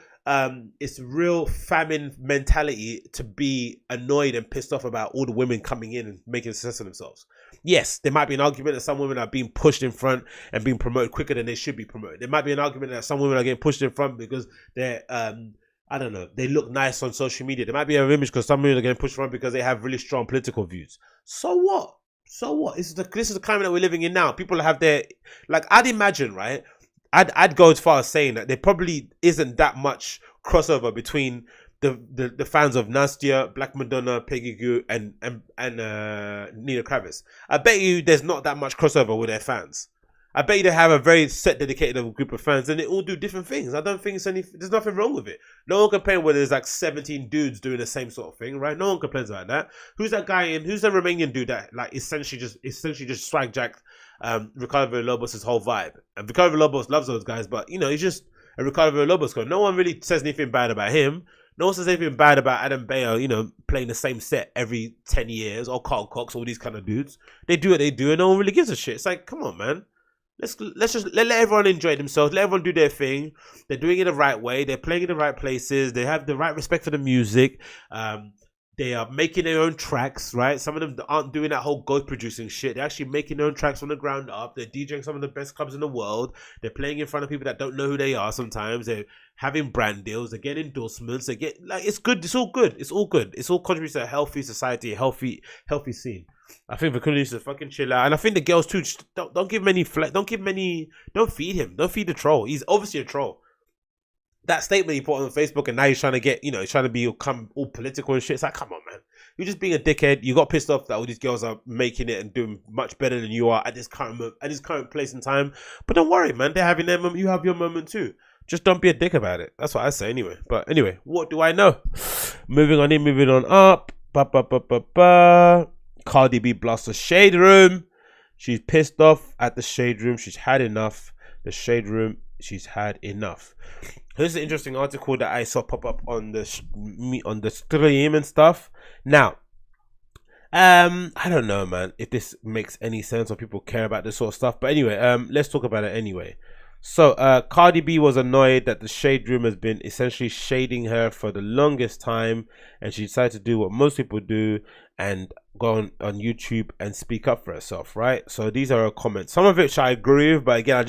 famine mentality to be annoyed and pissed off about all the women coming in and making success of themselves. Yes, there might be an argument that some women are being pushed in front and being promoted quicker than they should be promoted. There might be an argument that some women are getting pushed in front because they're I don't know, they look nice on social media. There might be an image because some women are getting pushed in front because they have really strong political views. So what? This is the climate that we're living in now. People have their, like, I'd imagine, right? I'd go as far as saying that there probably isn't that much crossover between the fans of Nastia, Black Madonna, Peggy Gou, and Nina Kraviz. I bet you there's not that much crossover with their fans. I bet you they have a very set, dedicated group of fans, and they all do different things. I don't think there's nothing wrong with it. No one complains when there's like 17 dudes doing the same sort of thing, right? No one complains about that. Who's that guy who's the Romanian dude that like essentially just swag jacked Ricardo Villalobos' whole vibe? And Ricardo Villalobos loves those guys, but he's just a Ricardo Villalobos guy. No one really says anything bad about him. No one says anything bad about Adam Bayer, playing the same set every 10 years, or Carl Cox, all these kind of dudes. They do what they do, and no one really gives a shit. It's like, come on, man. Let's just let everyone enjoy themselves. Let everyone do their thing. They're doing it the right way. They're playing in the right places. They have the right respect for the music. They are making their own tracks, right? Some of them aren't doing that whole ghost producing shit. They're actually making their own tracks from the ground up. They're DJing some of the best clubs in the world. They're playing in front of people that don't know who they are sometimes. They're having brand deals. They get endorsements. They get, like, it's good. It's all good. It's all good. It's all contributes to a healthy society, a healthy scene. I think Vakula needs to fucking chill out. And I think the girls too, just don't give him any don't feed him. Don't feed the troll. He's obviously a troll. that statement he put on Facebook, and now he's trying to get, he's trying to become all political and shit. It's like, come on, man. You're just being a dickhead. You got pissed off that all these girls are making it and doing much better than you are at this current place in time. But don't worry, man. They're having their moment. You have your moment too. Just don't be a dick about it. That's what I say anyway. But anyway, what do I know? Moving on up. Cardi B blasts the Shade Room. She's pissed off at the Shade Room. She's had enough. The Shade Room. She's had enough. Here's an interesting article that I saw pop up on the stream and stuff. Now, I don't know, man, if this makes any sense or people care about this sort of stuff. But anyway, let's talk about it anyway. So, Cardi B was annoyed that the Shade Room has been essentially shading her for the longest time, and she decided to do what most people do and go on YouTube and speak up for herself, right? So these are her comments. Some of which I agree with, but again,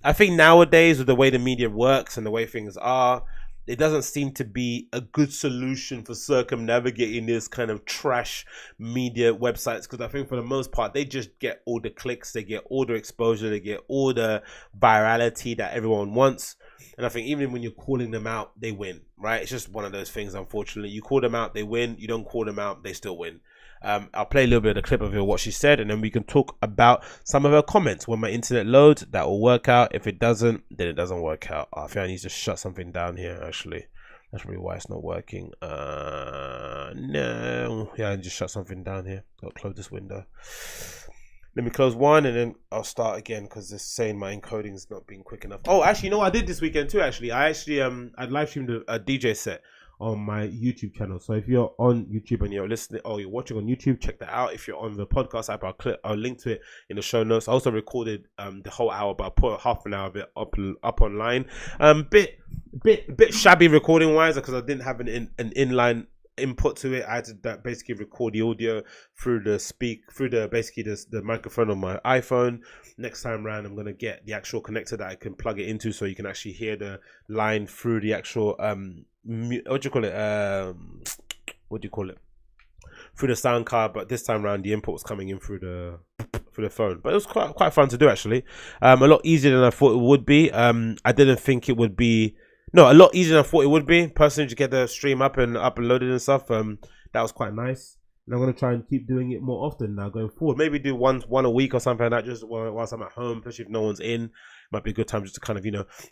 I think nowadays with the way the media works and the way things are, it doesn't seem to be a good solution for circumnavigating this kind of trash media websites, because I think for the most part they just get all the clicks, they get all the exposure, they get all the virality that everyone wants. And I think even when you're calling them out, they win, right? It's just one of those things, unfortunately. You call them out, they win. You don't call them out, they still win. I'll play a little bit of the clip of her, what she said, and then we can talk about some of her comments. When my internet loads, that will work out. If it doesn't, then it doesn't work out. I think I need to shut something down here, actually. That's probably why it's not working. No. Yeah, I just shut something down here. I'll close this window. Let me close one, and then I'll start again, because it's saying my encoding is not being quick enough. Oh, actually, you know what I did this weekend too, actually? I live streamed a DJ set on my YouTube channel. So if you're on YouTube and you're listening or you're watching on YouTube, check that out. If you're on the podcast app, I'll link to it in the show notes. I also recorded the whole hour, but I put half an hour of it up online. Bit shabby recording wise, because I didn't have an inline input to it. I had to basically record the audio through the microphone on my iPhone. Next time around, I'm gonna get the actual connector that I can plug it into, so you can actually hear the line through the actual what do you call it, through the sound card. But this time around, the input was coming in through the phone. But it was quite fun to do, actually. A lot easier than I thought it would be. I didn't think it would be. No, a lot easier than I thought it would be. Personally, to get the stream up and uploaded and stuff, that was quite nice. And I'm going to try and keep doing it more often now going forward. Maybe do one a week or something like that, just whilst I'm at home, especially if no one's in. Might be a good time just to kind of,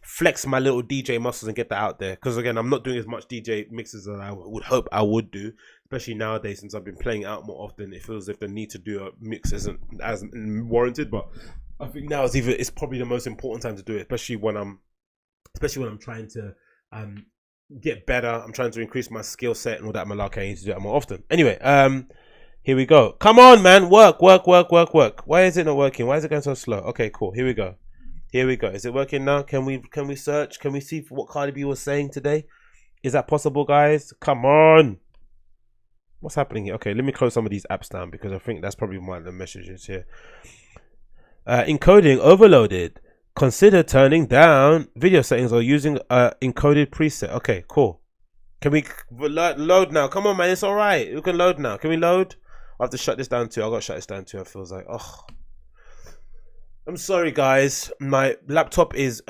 flex my little DJ muscles and get that out there. Because again, I'm not doing as much DJ mixes as I would hope I would do. Especially nowadays, since I've been playing out more often. It feels as if the need to do a mix isn't as warranted. But I think now it's probably the most important time to do it, especially when I'm trying to get better. I'm trying to increase my skill set and all that malarkey. I need to do that more often. Anyway, here we go. Come on, man. Work. Why is it not working? Why is it going so slow? Okay, cool. Here we go. Is it working now? Can we search? Can we see what Cardi B was saying today? Is that possible, guys? Come on. What's happening here? Okay, let me close some of these apps down, because I think that's probably one of the messages here. Encoding overloaded. Consider turning down video settings or using encoded preset. Okay, cool. Can we load now? Come on, man. It's all right. We can load now. Can we load? I have to shut this down too. I got to shut this down too. It feels like, I'm sorry, guys. My laptop is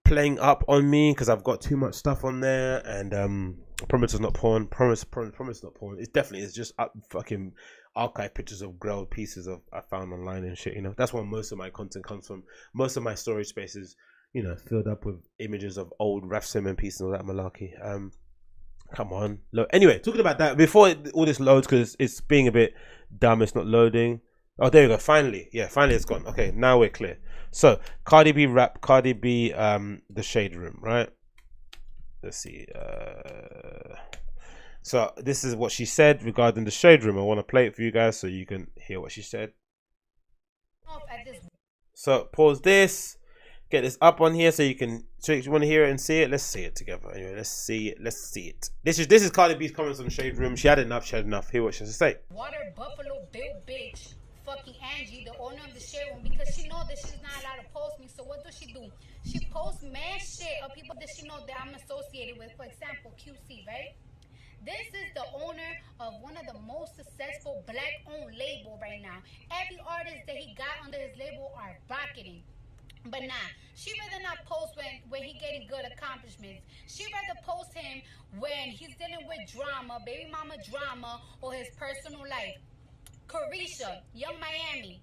playing up on me because I've got too much stuff on there, and promise is not porn. Promise not porn. It definitely is just fucking archive pictures of grilled pieces I found online and shit. That's where most of my content comes from. Most of my storage space is filled up with images of old Raf Simon pieces and all that malarkey. Come on. Look. Anyway, talking about that before all this loads, because it's being a bit dumb. It's not loading. Oh, there we go. Finally. Yeah, finally it's gone. Okay, now we're clear. So, Cardi B, the Shade Room, right? Let's see. So, this is what she said regarding the Shade Room. I want to play it for you guys so you can hear what she said. So, pause this. Get this up on here so you want to hear it and see it. Let's see it together. Anyway, let's see it. This is Cardi B's comments on the Shade Room. She had enough. Hear what she has to say. Water Buffalo Bill bitch, fucking Angie, the owner of the Shade Room, because she know that she's not allowed to post me. So what does she do? She posts mad shit of people that she know that I'm associated with. For example, QC, right? This is the owner of one of the most successful black-owned label right now. Every artist that he got under his label are rocketing. But nah, she rather not post when he get really good accomplishments. She rather post him when he's dealing with drama, baby mama drama, or his personal life. Carisha, Young Miami,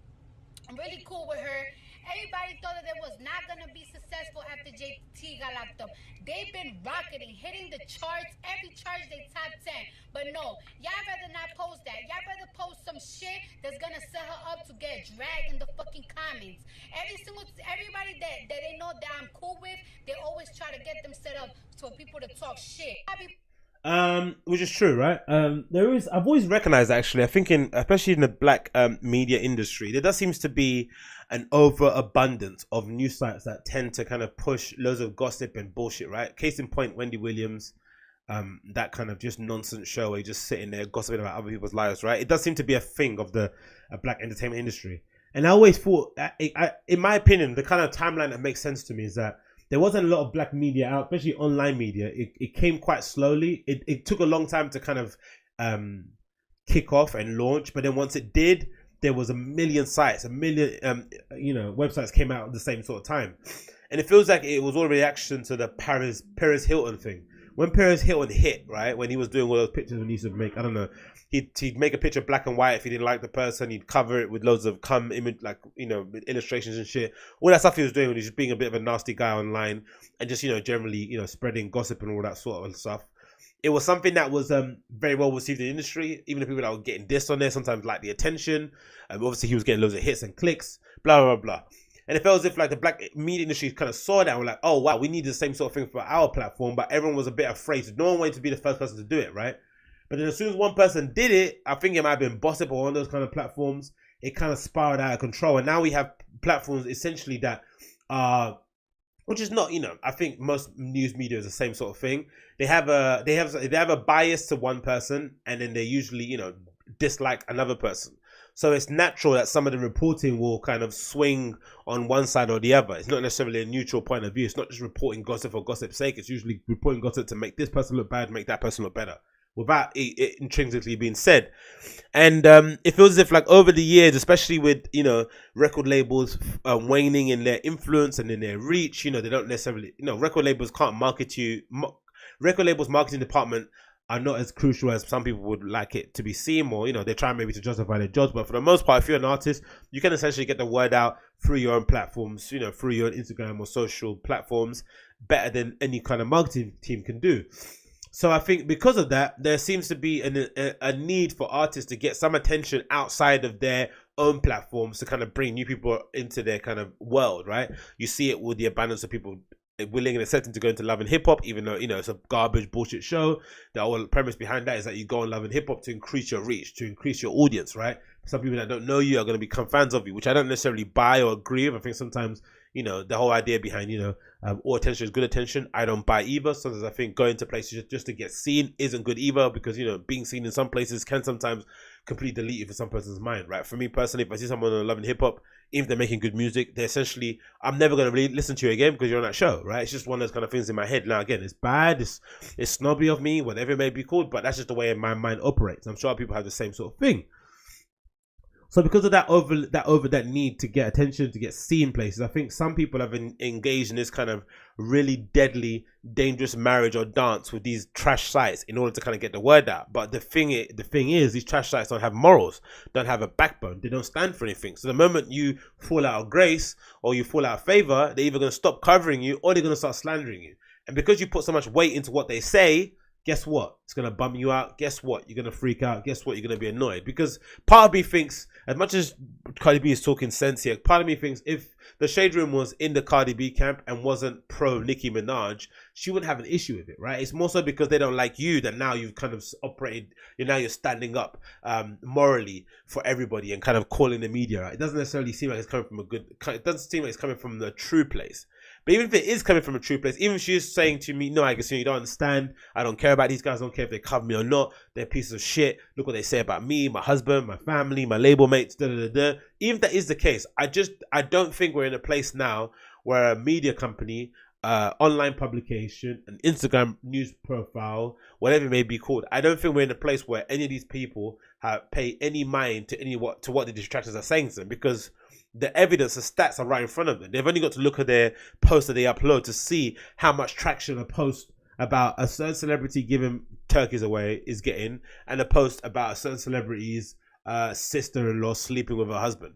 I'm really cool with her. Everybody thought that it was not going to be successful after JT got locked up. They've been rocketing, hitting the charts, every chart they top 10. But no, y'all rather not post that. Y'all rather post some shit that's going to set her up to get dragged in the fucking comments. Everybody that they know that I'm cool with, they always try to get them set up for people to talk shit. Which is true, right? I've always recognized, actually, I think especially in the black media industry, there does seems to be an overabundance of news sites that tend to kind of push loads of gossip and bullshit, right? Case in point, Wendy Williams, that kind of just nonsense show where you just sitting there gossiping about other people's lives, right? It does seem to be a thing of the black entertainment industry. And I always thought, in my opinion, the kind of timeline that makes sense to me is that there wasn't a lot of black media out, especially online media. It came quite slowly. It took a long time to kind of kick off and launch. But then once it did, there was a million sites, websites came out at the same sort of time. And it feels like it was all a reaction to the Paris Hilton thing. When Paris Hilton hit, right, when he was doing all those pictures when he used to make, I don't know, he'd make a picture black and white if he didn't like the person. He'd cover it with loads of image, like, with illustrations and shit. All that stuff he was doing when he was just being a bit of a nasty guy online and just, generally, spreading gossip and all that sort of stuff. It was something that was very well received in the industry. Even the people that were getting dissed on there sometimes liked the attention. Obviously, he was getting loads of hits and clicks, blah, blah, blah. And it felt as if like the black media industry kind of saw that and were like, oh, wow, we need the same sort of thing for our platform. But everyone was a bit afraid. So no one wanted to be the first person to do it, right? But then as soon as one person did it, I think it might have been Bossip or one of those kind of platforms, it kind of spiraled out of control. And now we have platforms essentially that which is not, I think most news media is the same sort of thing. They have a bias to one person, and then they usually, dislike another person. So it's natural that some of the reporting will kind of swing on one side or the other. It's not necessarily a neutral point of view. It's not just reporting gossip for gossip's sake. It's usually reporting gossip to make this person look bad, make that person look better, without it intrinsically being said. And it feels as if, like, over the years, especially with, record labels waning in their influence and in their reach, they don't necessarily, record labels can't market you. Record labels marketing department are not as crucial as some people would like it to be seen, or they try maybe to justify their jobs. But for the most part, if you're an artist, you can essentially get the word out through your own platforms, through your own Instagram or social platforms, better than any kind of marketing team can do. So I think because of that, there seems to be a need for artists to get some attention outside of their own platforms to kind of bring new people into their kind of world, right? You see it with the abundance of people willing and accepting to go into Love and Hip Hop, even though it's a garbage bullshit show. The whole premise behind that is that you go on Love and Hip Hop to increase your reach, to increase your audience, right? Some people that don't know you are going to become fans of you, which I don't necessarily buy or agree with. I think sometimes the whole idea behind all attention is good attention, I don't buy either. Sometimes I think going to places just to get seen isn't good either, because being seen in some places can sometimes completely delete you for some person's mind, right? For me personally, if I see someone on Love and Hip Hop, even if they're making good music, they're essentially, I'm never going to really listen to you again because you're on that show, right? It's just one of those kind of things in my head. Now, again, it's bad, it's snobby of me, whatever it may be called, but that's just the way my mind operates. I'm sure people have the same sort of thing. So because of that need to get attention, to get seen places, I think some people have engaged in this kind of really deadly, dangerous marriage or dance with these trash sites in order to kind of get the word out. But the thing is, these trash sites don't have morals, don't have a backbone, they don't stand for anything. So the moment you fall out of grace or you fall out of favor, they're either going to stop covering you or they're going to start slandering you. And because you put so much weight into what they say, guess what? It's going to bum you out. Guess what? You're going to freak out. Guess what? You're going to be annoyed. Because part of me thinks, as much as Cardi B is talking sense here, part of me thinks if the Shade Room was in the Cardi B camp and wasn't pro Nicki Minaj, she wouldn't have an issue with it, right? It's more so because they don't like you that now you've kind of operated, you're standing up morally for everybody and kind of calling the media out. It doesn't necessarily seem like it's coming from it doesn't seem like it's coming from the true place. But even if it is coming from a true place, even if she's saying to me, no, Agostinho, you don't understand. I don't care about these guys. I don't care if they cover me or not. They're pieces of shit. Look what they say about me, my husband, my family, my label mates, da da da. Even if that is the case, I don't think we're in a place now where a media company, online publication, an Instagram news profile, whatever it may be called, I don't think we're in a place where any of these people pay any mind to what the distractors are saying to them. Because the evidence, the stats are right in front of them. They've only got to look at their posts that they upload to see how much traction a post about a certain celebrity giving turkeys away is getting, and a post about a certain celebrity's sister-in-law sleeping with her husband.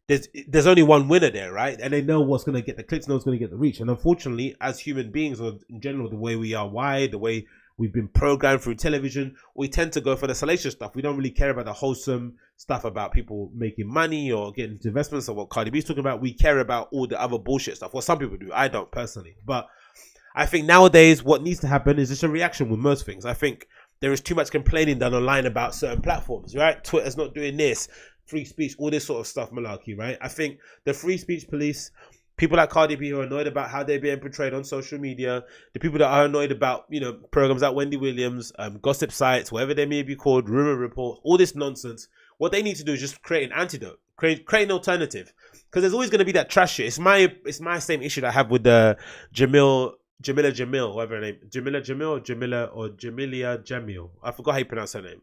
There's only one winner there, right? And they know what's going to get the clicks, know what's going to get the reach. And unfortunately, as human beings, or in general, the way we are wired, the way we've been programmed through television, we tend to go for the salacious stuff. We don't really care about the wholesome stuff about people making money or getting into investments or what Cardi B's talking about. We care about all the other bullshit stuff. Well, some people do. I don't personally. But I think nowadays what needs to happen is just a reaction with most things. I think there is too much complaining done online about certain platforms, right? Twitter's not doing this, free speech, all this sort of stuff, malarkey, right? I think the free speech police, people like Cardi B who are annoyed about how they're being portrayed on social media, the people that are annoyed about, programs like Wendy Williams, gossip sites, whatever they may be called, rumor reports, all this nonsense, what they need to do is just create an antidote, create an alternative. Because there's always going to be that trash shit. It's my same issue that I have with the Jamila Jamil, whatever her name, Jamilia Jamil. I forgot how you pronounce her name.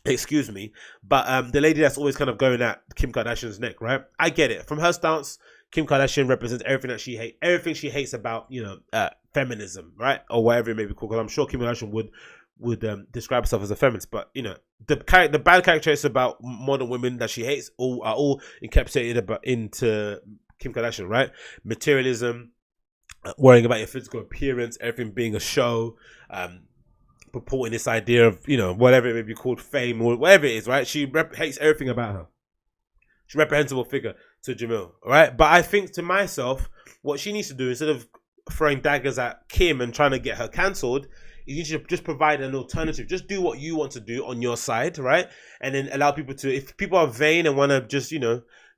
Excuse me. But the lady that's always kind of going at Kim Kardashian's neck, right? I get it. From her stance, Kim Kardashian represents everything that she hates, everything she hates about, feminism, right? Or whatever it may be called. Because I'm sure Kim Kardashian would describe herself as a feminist. But, the bad characteristics about modern women that she hates are all encapsulated into Kim Kardashian, right? Materialism, worrying about your physical appearance, everything being a show, purporting this idea of, whatever it may be called, fame or whatever it is, right? She hates everything about her. She's a reprehensible figure to Jamil, right? But I think to myself, what she needs to do, instead of throwing daggers at Kim and trying to get her cancelled, is you should just provide an alternative. Just do what you want to do on your side, right? And then allow people to, if people are vain and want to just,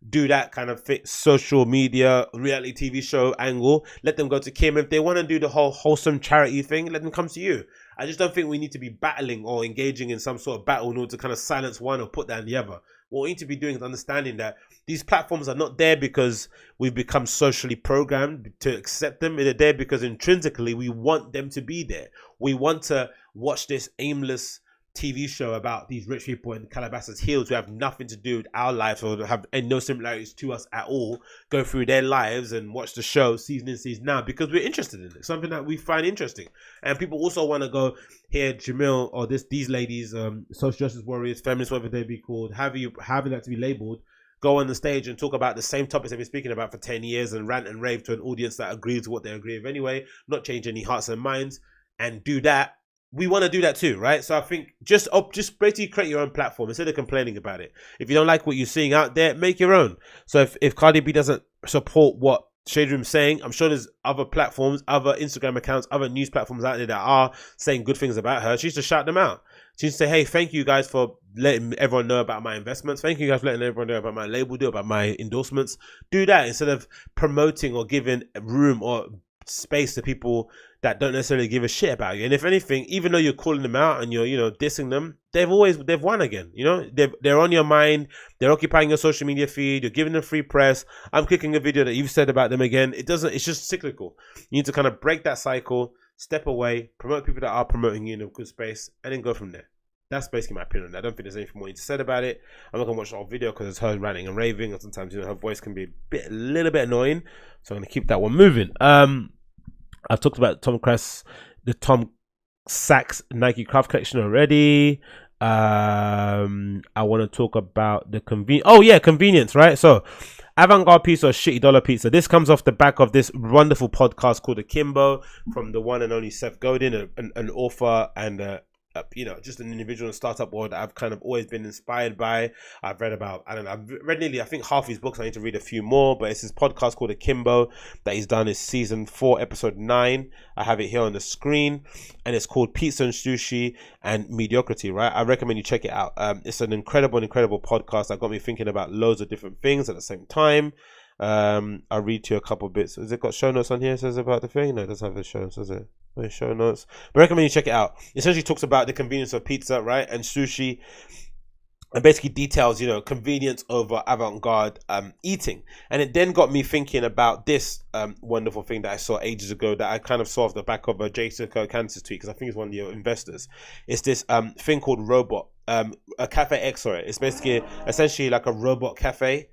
do that kind of social media, reality TV show angle, let them go to Kim. If they want to do the whole wholesome charity thing, let them come to you. I just don't think we need to be battling or engaging in some sort of battle in order to kind of silence one or put down the other. What we need to be doing is understanding that these platforms are not there because we've become socially programmed to accept them. They're there because intrinsically we want them to be there. We want to watch this aimless TV show about these rich people in Calabasas Hills who have nothing to do with our lives or have no similarities to us at all, go through their lives and watch the show season in, season out because we're interested in it, something that we find interesting. And people also want to go hear Jamil or these ladies, social justice warriors, feminists, whatever they be called, having that to be labeled, go on the stage and talk about the same topics they've been speaking about for 10 years and rant and rave to an audience that agrees with what they agree with anyway, not change any hearts and minds, and do that. We want to do that too, right? So I think just basically create your own platform instead of complaining about it. If you don't like what you're seeing out there, make your own. So if Cardi B doesn't support what Shade Room's saying, I'm sure there's other platforms, other Instagram accounts, other news platforms out there that are saying good things about her. She needs to shout them out. She needs to say, hey, thank you guys for letting everyone know about my investments. Thank you guys for letting everyone know about my label deal, about my endorsements. Do that instead of promoting or giving room or space to people that don't necessarily give a shit about you. And if anything, even though you're calling them out and you're dissing them, they've won again. They're on your mind, they're occupying your social media feed, you're giving them free press. I'm clicking a video that you've said about them again. It's just cyclical. You need to kind of break that cycle, step away, promote people that are promoting you in a good space, and then go from there. That's basically my opinion. I don't think there's anything more you said about it. I'm not gonna watch the whole video because it's her ranting and raving, and sometimes her voice can be a little bit annoying. So I'm gonna keep that one moving. I've talked about the Tom Sachs Nike Craft Collection already. I want to talk about the convenience, right? So, avant-garde pizza or shitty dollar pizza. This comes off the back of this wonderful podcast called Akimbo from the one and only Seth Godin, an author and just an individual in the startup world that I've kind of always been inspired by. I've read nearly, I think, half his books. I need to read a few more, but it's his podcast called Akimbo that he's done. Is season 4, episode 9. I have it here on the screen, and it's called Pizza and Sushi and Mediocrity, right? I recommend you check it out. It's an incredible podcast that got me thinking about loads of different things at the same time. I'll read to you a couple bits. Has it got show notes on here? It says about the thing? No, it doesn't have the show notes, does it? Show notes. But I recommend you check it out. It essentially talks about the convenience of pizza, right? And sushi. And basically details, convenience over avant-garde eating. And it then got me thinking about this wonderful thing that I saw ages ago that I kind of saw off the back of a Jason Kirkcan's tweet, because I think he's one of your investors. It's this thing called Robot, a Cafe X, sorry. It's basically essentially like a robot cafe.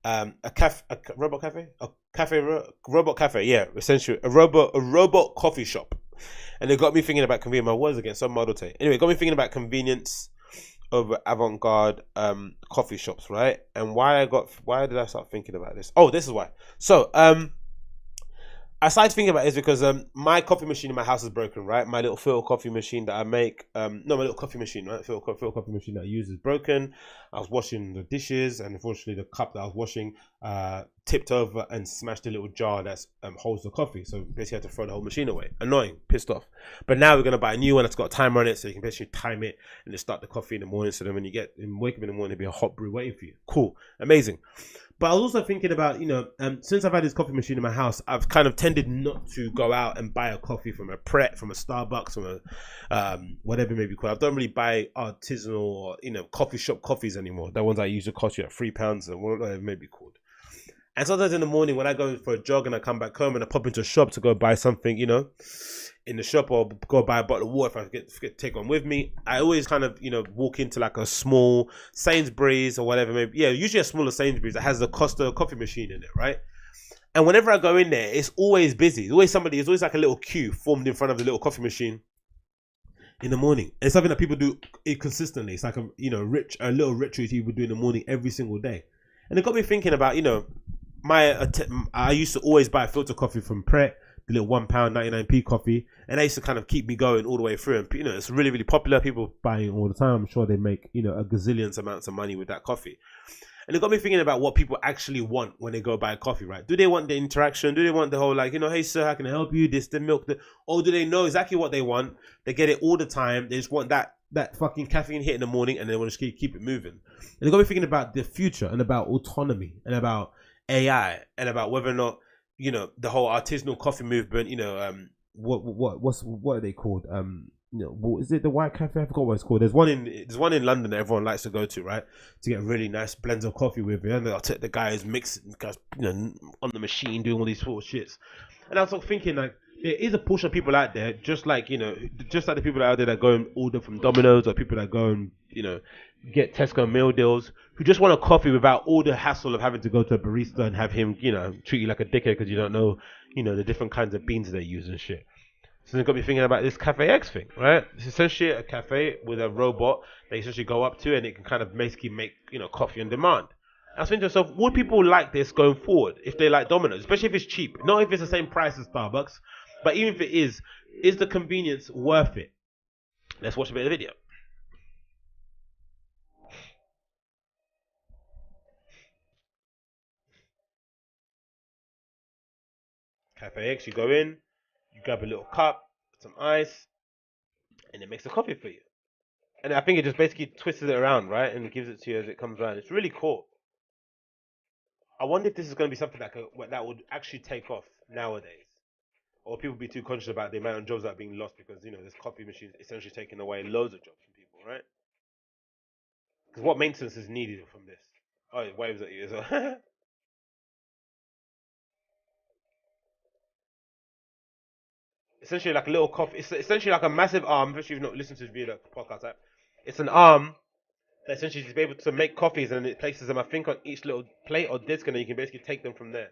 robot cafe, robot cafe. Yeah, essentially a robot coffee shop, and it got me thinking about convenience. My words again, some model take. Anyway, it got me thinking about convenience over avant-garde coffee shops, right? And why did I start thinking about this? Oh, this is why. So I started thinking about this because my coffee machine in my house is broken, right? My little filter coffee machine that I make, my little coffee machine, right? Filter coffee machine that I use is broken. I was washing the dishes, and unfortunately, the cup that I was washing tipped over and smashed a little jar that holds the coffee. So basically, I had to throw the whole machine away. Annoying, pissed off. But now we're gonna buy a new one that's got a timer on it, so you can basically time it and just start the coffee in the morning. So then when you wake up in the morning, there'll be a hot brew waiting for you. Cool, amazing. But I was also thinking about, since I've had this coffee machine in my house, I've kind of tended not to go out and buy a coffee from a Pret, from a Starbucks, from a whatever it may be called. I don't really buy artisanal or, coffee shop coffees anymore. The ones I usually cost you at £3 or whatever it may be called. And sometimes in the morning when I go for a jog and I come back home and I pop into a shop to go buy something, in the shop, or go buy a bottle of water if I forget to take one with me, I always kind of, walk into like a small Sainsbury's or whatever, maybe, usually a smaller Sainsbury's that has the Costa coffee machine in it, right? And whenever I go in there, it's always busy. There's always like a little queue formed in front of the little coffee machine in the morning. And it's something that people do consistently. It's like a little ritual people do in the morning every single day. And it got me thinking about, I used to always buy filter coffee from Pret, the little £1.99p coffee, and they used to kind of keep me going all the way through. And it's really, really popular. People buying it all the time. I'm sure they make a gazillions amounts of money with that coffee. And it got me thinking about what people actually want when they go buy a coffee, right? Do they want the interaction? Do they want the whole hey sir, how can I help you? This, the milk, or do they know exactly what they want? They get it all the time. They just want that fucking caffeine hit in the morning, and they want to just keep it moving. And it got me thinking about the future and about autonomy and about AI and about whether or not the whole artisanal coffee movement. What are they called? Is it the White Cafe? I forgot what it's called. There's one in London that everyone likes to go to, right? To get really nice blends of coffee with. And they'll take the guys mixing, on the machine doing all these sort of shits. And I was thinking there is a portion of people out there, just like the people out there that go and order from Domino's, or people that go and get Tesco meal deals, who just want a coffee without all the hassle of having to go to a barista and have him treat you like a dickhead because you don't know the different kinds of beans they use and shit. So it got me thinking about this Cafe X thing, right? It's essentially a cafe with a robot that you essentially go up to, and it can kind of basically make coffee on demand. I was thinking to myself, would people like this going forward if they like Domino's, especially if it's cheap? Not if it's the same price as Starbucks, but even if it is the convenience worth it? Let's watch a bit of the video. Cafe X, you go in, you grab a little cup, some ice, and it makes a coffee for you. And I think it just basically twists it around, right? And it gives it to you as it comes around. It's really cool. I wonder if this is going to be something that would actually take off nowadays. Or people be too conscious about the amount of jobs that are being lost because, this coffee machine is essentially taking away loads of jobs from people, right? Because what maintenance is needed from this? Oh, it waves at you as well. Essentially like a little coffee. It's essentially like a massive arm. If you've not listened to the video podcast app, it's an arm that essentially is able to make coffees, and it places them, I think, on each little plate or disc, and then you can basically take them from there.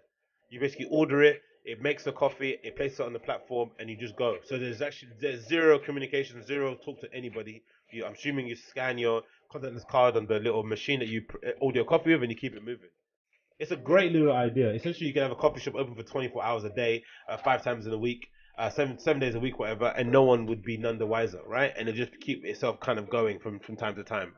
You basically order it, it makes the coffee, it places it on the platform, and you just go. So there's zero communication, zero talk to anybody. I'm assuming you scan your contactless card on the little machine that you order your coffee with, and you keep it moving. It's a great little idea. Essentially, you can have a coffee shop open for 24 hours a day, 5 times in a week, 7 days a week, whatever, and no one would be none the wiser, right? And it just keep itself kind of going from time to time.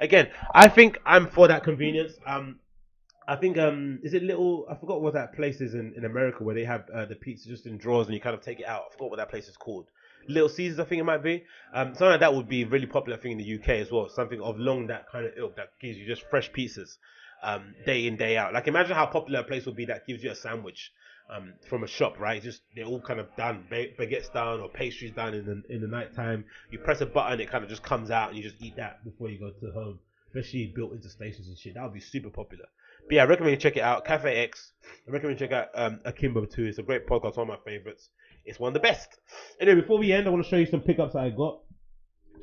Again, I think I'm for that convenience. I think is it little? I forgot what that place is in America where they have the pizza just in drawers and you kind of take it out. I forgot what that place is called. Little Caesars, I think it might be. Something like that would be a really popular thing in the UK as well. Something of along that kind of ilk that gives you just fresh pizzas, day in, day out. Like imagine how popular a place would be that gives you a sandwich from a shop, right? Just they're all kind of done, baguettes done or pastries done in the night time. You press a button, it kind of just comes out, and you just eat that before you go to home. Especially built into stations and shit, that would be super popular. But yeah, I recommend you check it out. Cafe X. I recommend you check out Akimbo too. It's a great podcast, one of my favorites. It's one of the best. Anyway, before we end, I want to show you some pickups that I got.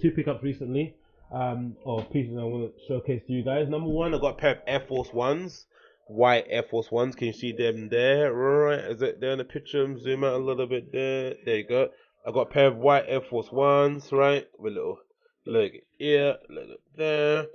2 pickups recently, or pieces I want to showcase to you guys. Number one, I got a pair of Air Force Ones. white Air Force Ones. Can you see them there? Right, is it there in the picture? Zoom out a little bit there. There you go. I got a pair of white Air Force Ones, right? With a little look here, look there.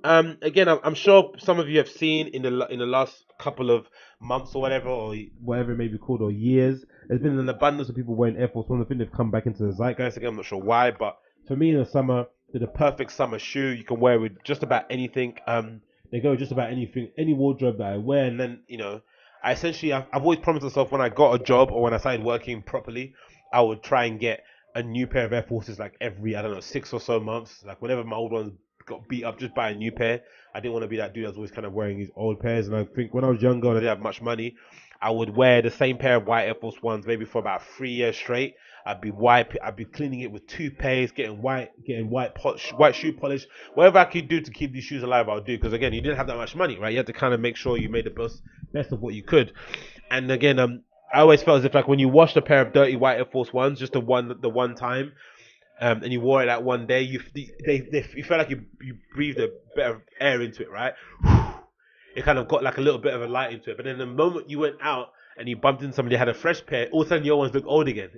Again, I'm sure some of you have seen in the last couple of months or whatever it may be called, or years. There's been an abundance of people wearing Air Force Ones. I think they've come back into the zeitgeist again. I'm not sure why, but for me in the summer, they're the perfect summer shoe. You can wear with just about anything. They go with just about anything, any wardrobe that I wear, and then I've always promised myself when I got a job or when I started working properly, I would try and get a new pair of Air Forces like every, I don't know, 6 or so months. Like whenever my old ones got beat up, just buy a new pair. I didn't want to be that dude that's always kind of wearing his old pairs. And I think when I was younger and I didn't have much money, I would wear the same pair of white Air Force Ones maybe for about 3 years straight. I'd be cleaning it with toothpaste, getting white shoe polish, whatever I could do to keep these shoes alive, I'll do. Because again, you didn't have that much money, right? You had to kind of make sure you made the best of what you could. And again, I always felt as if like when you washed a pair of dirty white Air Force Ones, just the one time, and you wore it that one day, you felt like you breathed a bit of air into it, right? It kind of got like a little bit of a light into it. But then the moment you went out and you bumped into somebody that had a fresh pair, all of a sudden your ones look old again.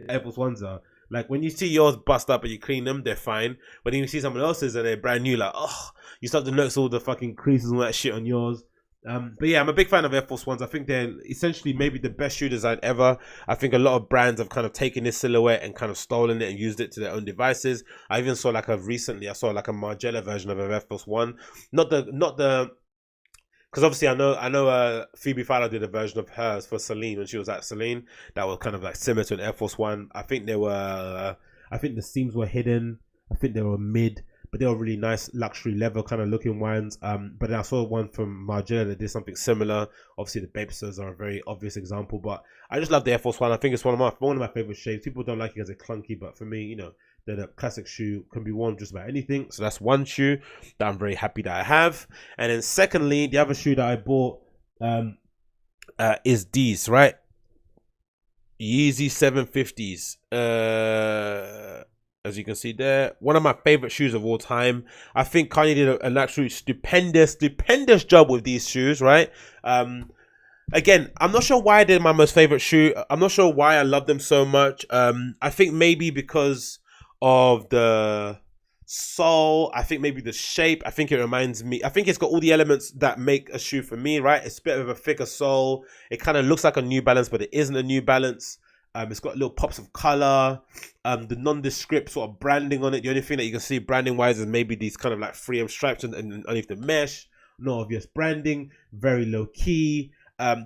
Air Force Ones are like, when you see yours bust up and you clean them, they're fine. But then you see someone else's and they're brand new, like, oh, you start to notice all the fucking creases and all that shit on yours. But yeah, I'm a big fan of Air Force Ones. I think they're essentially maybe the best shoe design ever. I think a lot of brands have kind of taken this silhouette and kind of stolen it and used it to their own devices. I even saw like a Margiela version of an Air Force One. Not the because obviously I know Phoebe Fowler did a version of hers for Celine when she was at Celine that was kind of like similar to an Air Force One. I think the seams were hidden. I think they were mid, but they were really nice luxury leather kind of looking ones. But then I saw one from Margiela that did something similar. Obviously the Babesters are a very obvious example, but I just love the Air Force One. I think it's one of my favorite shapes. People don't like it because it's clunky, but for me, the classic shoe can be worn just about anything. So that's one shoe that I'm very happy that I have. And then secondly, the other shoe that I bought is these, right? Yeezy 750s. As you can see there, one of my favorite shoes of all time. I think Kanye did an absolute stupendous job with these shoes, right? Again, I'm not sure why they're my most favorite shoe. I'm not sure why I love them so much. I think maybe because of the sole. I think maybe the shape. I think it reminds me. I think it's got all the elements that make a shoe for me, right? It's a bit of a thicker sole. It kind of looks like a New Balance, but it isn't a New Balance. It's got little pops of color. The nondescript sort of branding on it. The only thing that you can see branding wise is maybe these kind of like 3M stripes and underneath the mesh. No obvious branding. Very low key.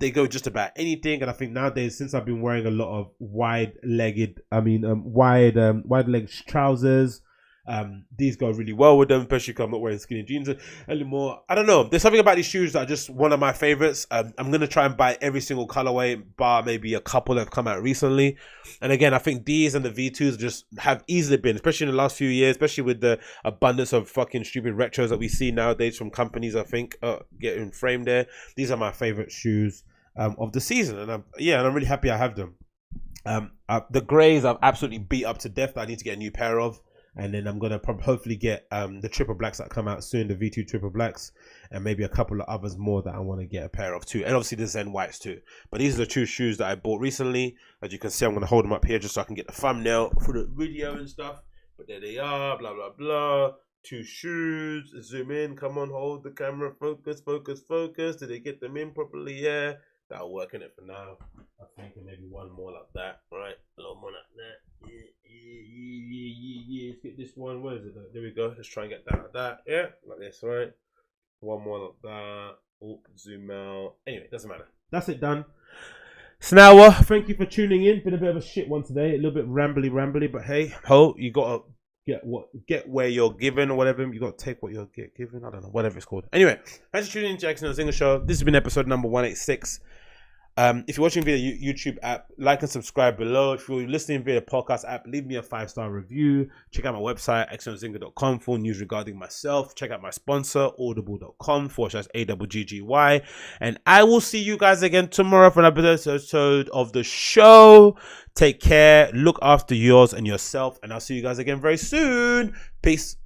They go just about anything, and I think nowadays, since I've been wearing a lot of wide-legged trousers, these go really well with them, especially because I'm not wearing skinny jeans anymore. I don't know. There's something about these shoes that are just one of my favorites. I'm going to try and buy every single colorway, bar maybe a couple that have come out recently. And again, I think these and the V2s just have easily been, especially in the last few years, especially with the abundance of fucking stupid retros that we see nowadays from companies, I think, getting framed there. These are my favorite shoes of the season. And I'm really happy I have them. The grays I've absolutely beat up to death that I need to get a new pair of. And then I'm going to hopefully get the triple blacks that come out soon, the V2 triple blacks, and maybe a couple of others more that I want to get a pair of too. And obviously the Zen whites too. But these are the two shoes that I bought recently. As you can see, I'm going to hold them up here just so I can get the thumbnail for the video and stuff. But there they are, blah, blah, blah. Two shoes. Zoom in. Come on, hold the camera. Focus, focus, focus. Did they get them in properly? Yeah. That'll work in it for now. I think maybe one more like that. All right. A little more like that. Yeah. Let's get this one. Where is it? There we go. Let's try and get that like that. Yeah. Like this, right? One more like that. Oh, zoom out. Anyway, doesn't matter. That's it done. So now, thank you for tuning in. Been a bit of a shit one today. A little bit rambly, but hey, you gotta get where you're given or whatever. You gotta take what you're given. I don't know, whatever it's called. Anyway, thanks for tuning in to Agostinho Zinga Show. This has been episode number 186. If you're watching via YouTube app, like and subscribe below. If you're listening via podcast app, leave me a 5-star review. Check out my website, agostinhozinga.com, for news regarding myself. Check out my sponsor, audible.com/AGGY. And I will see you guys again tomorrow for another episode of the show. Take care, look after yours and yourself, and I'll see you guys again very soon. Peace.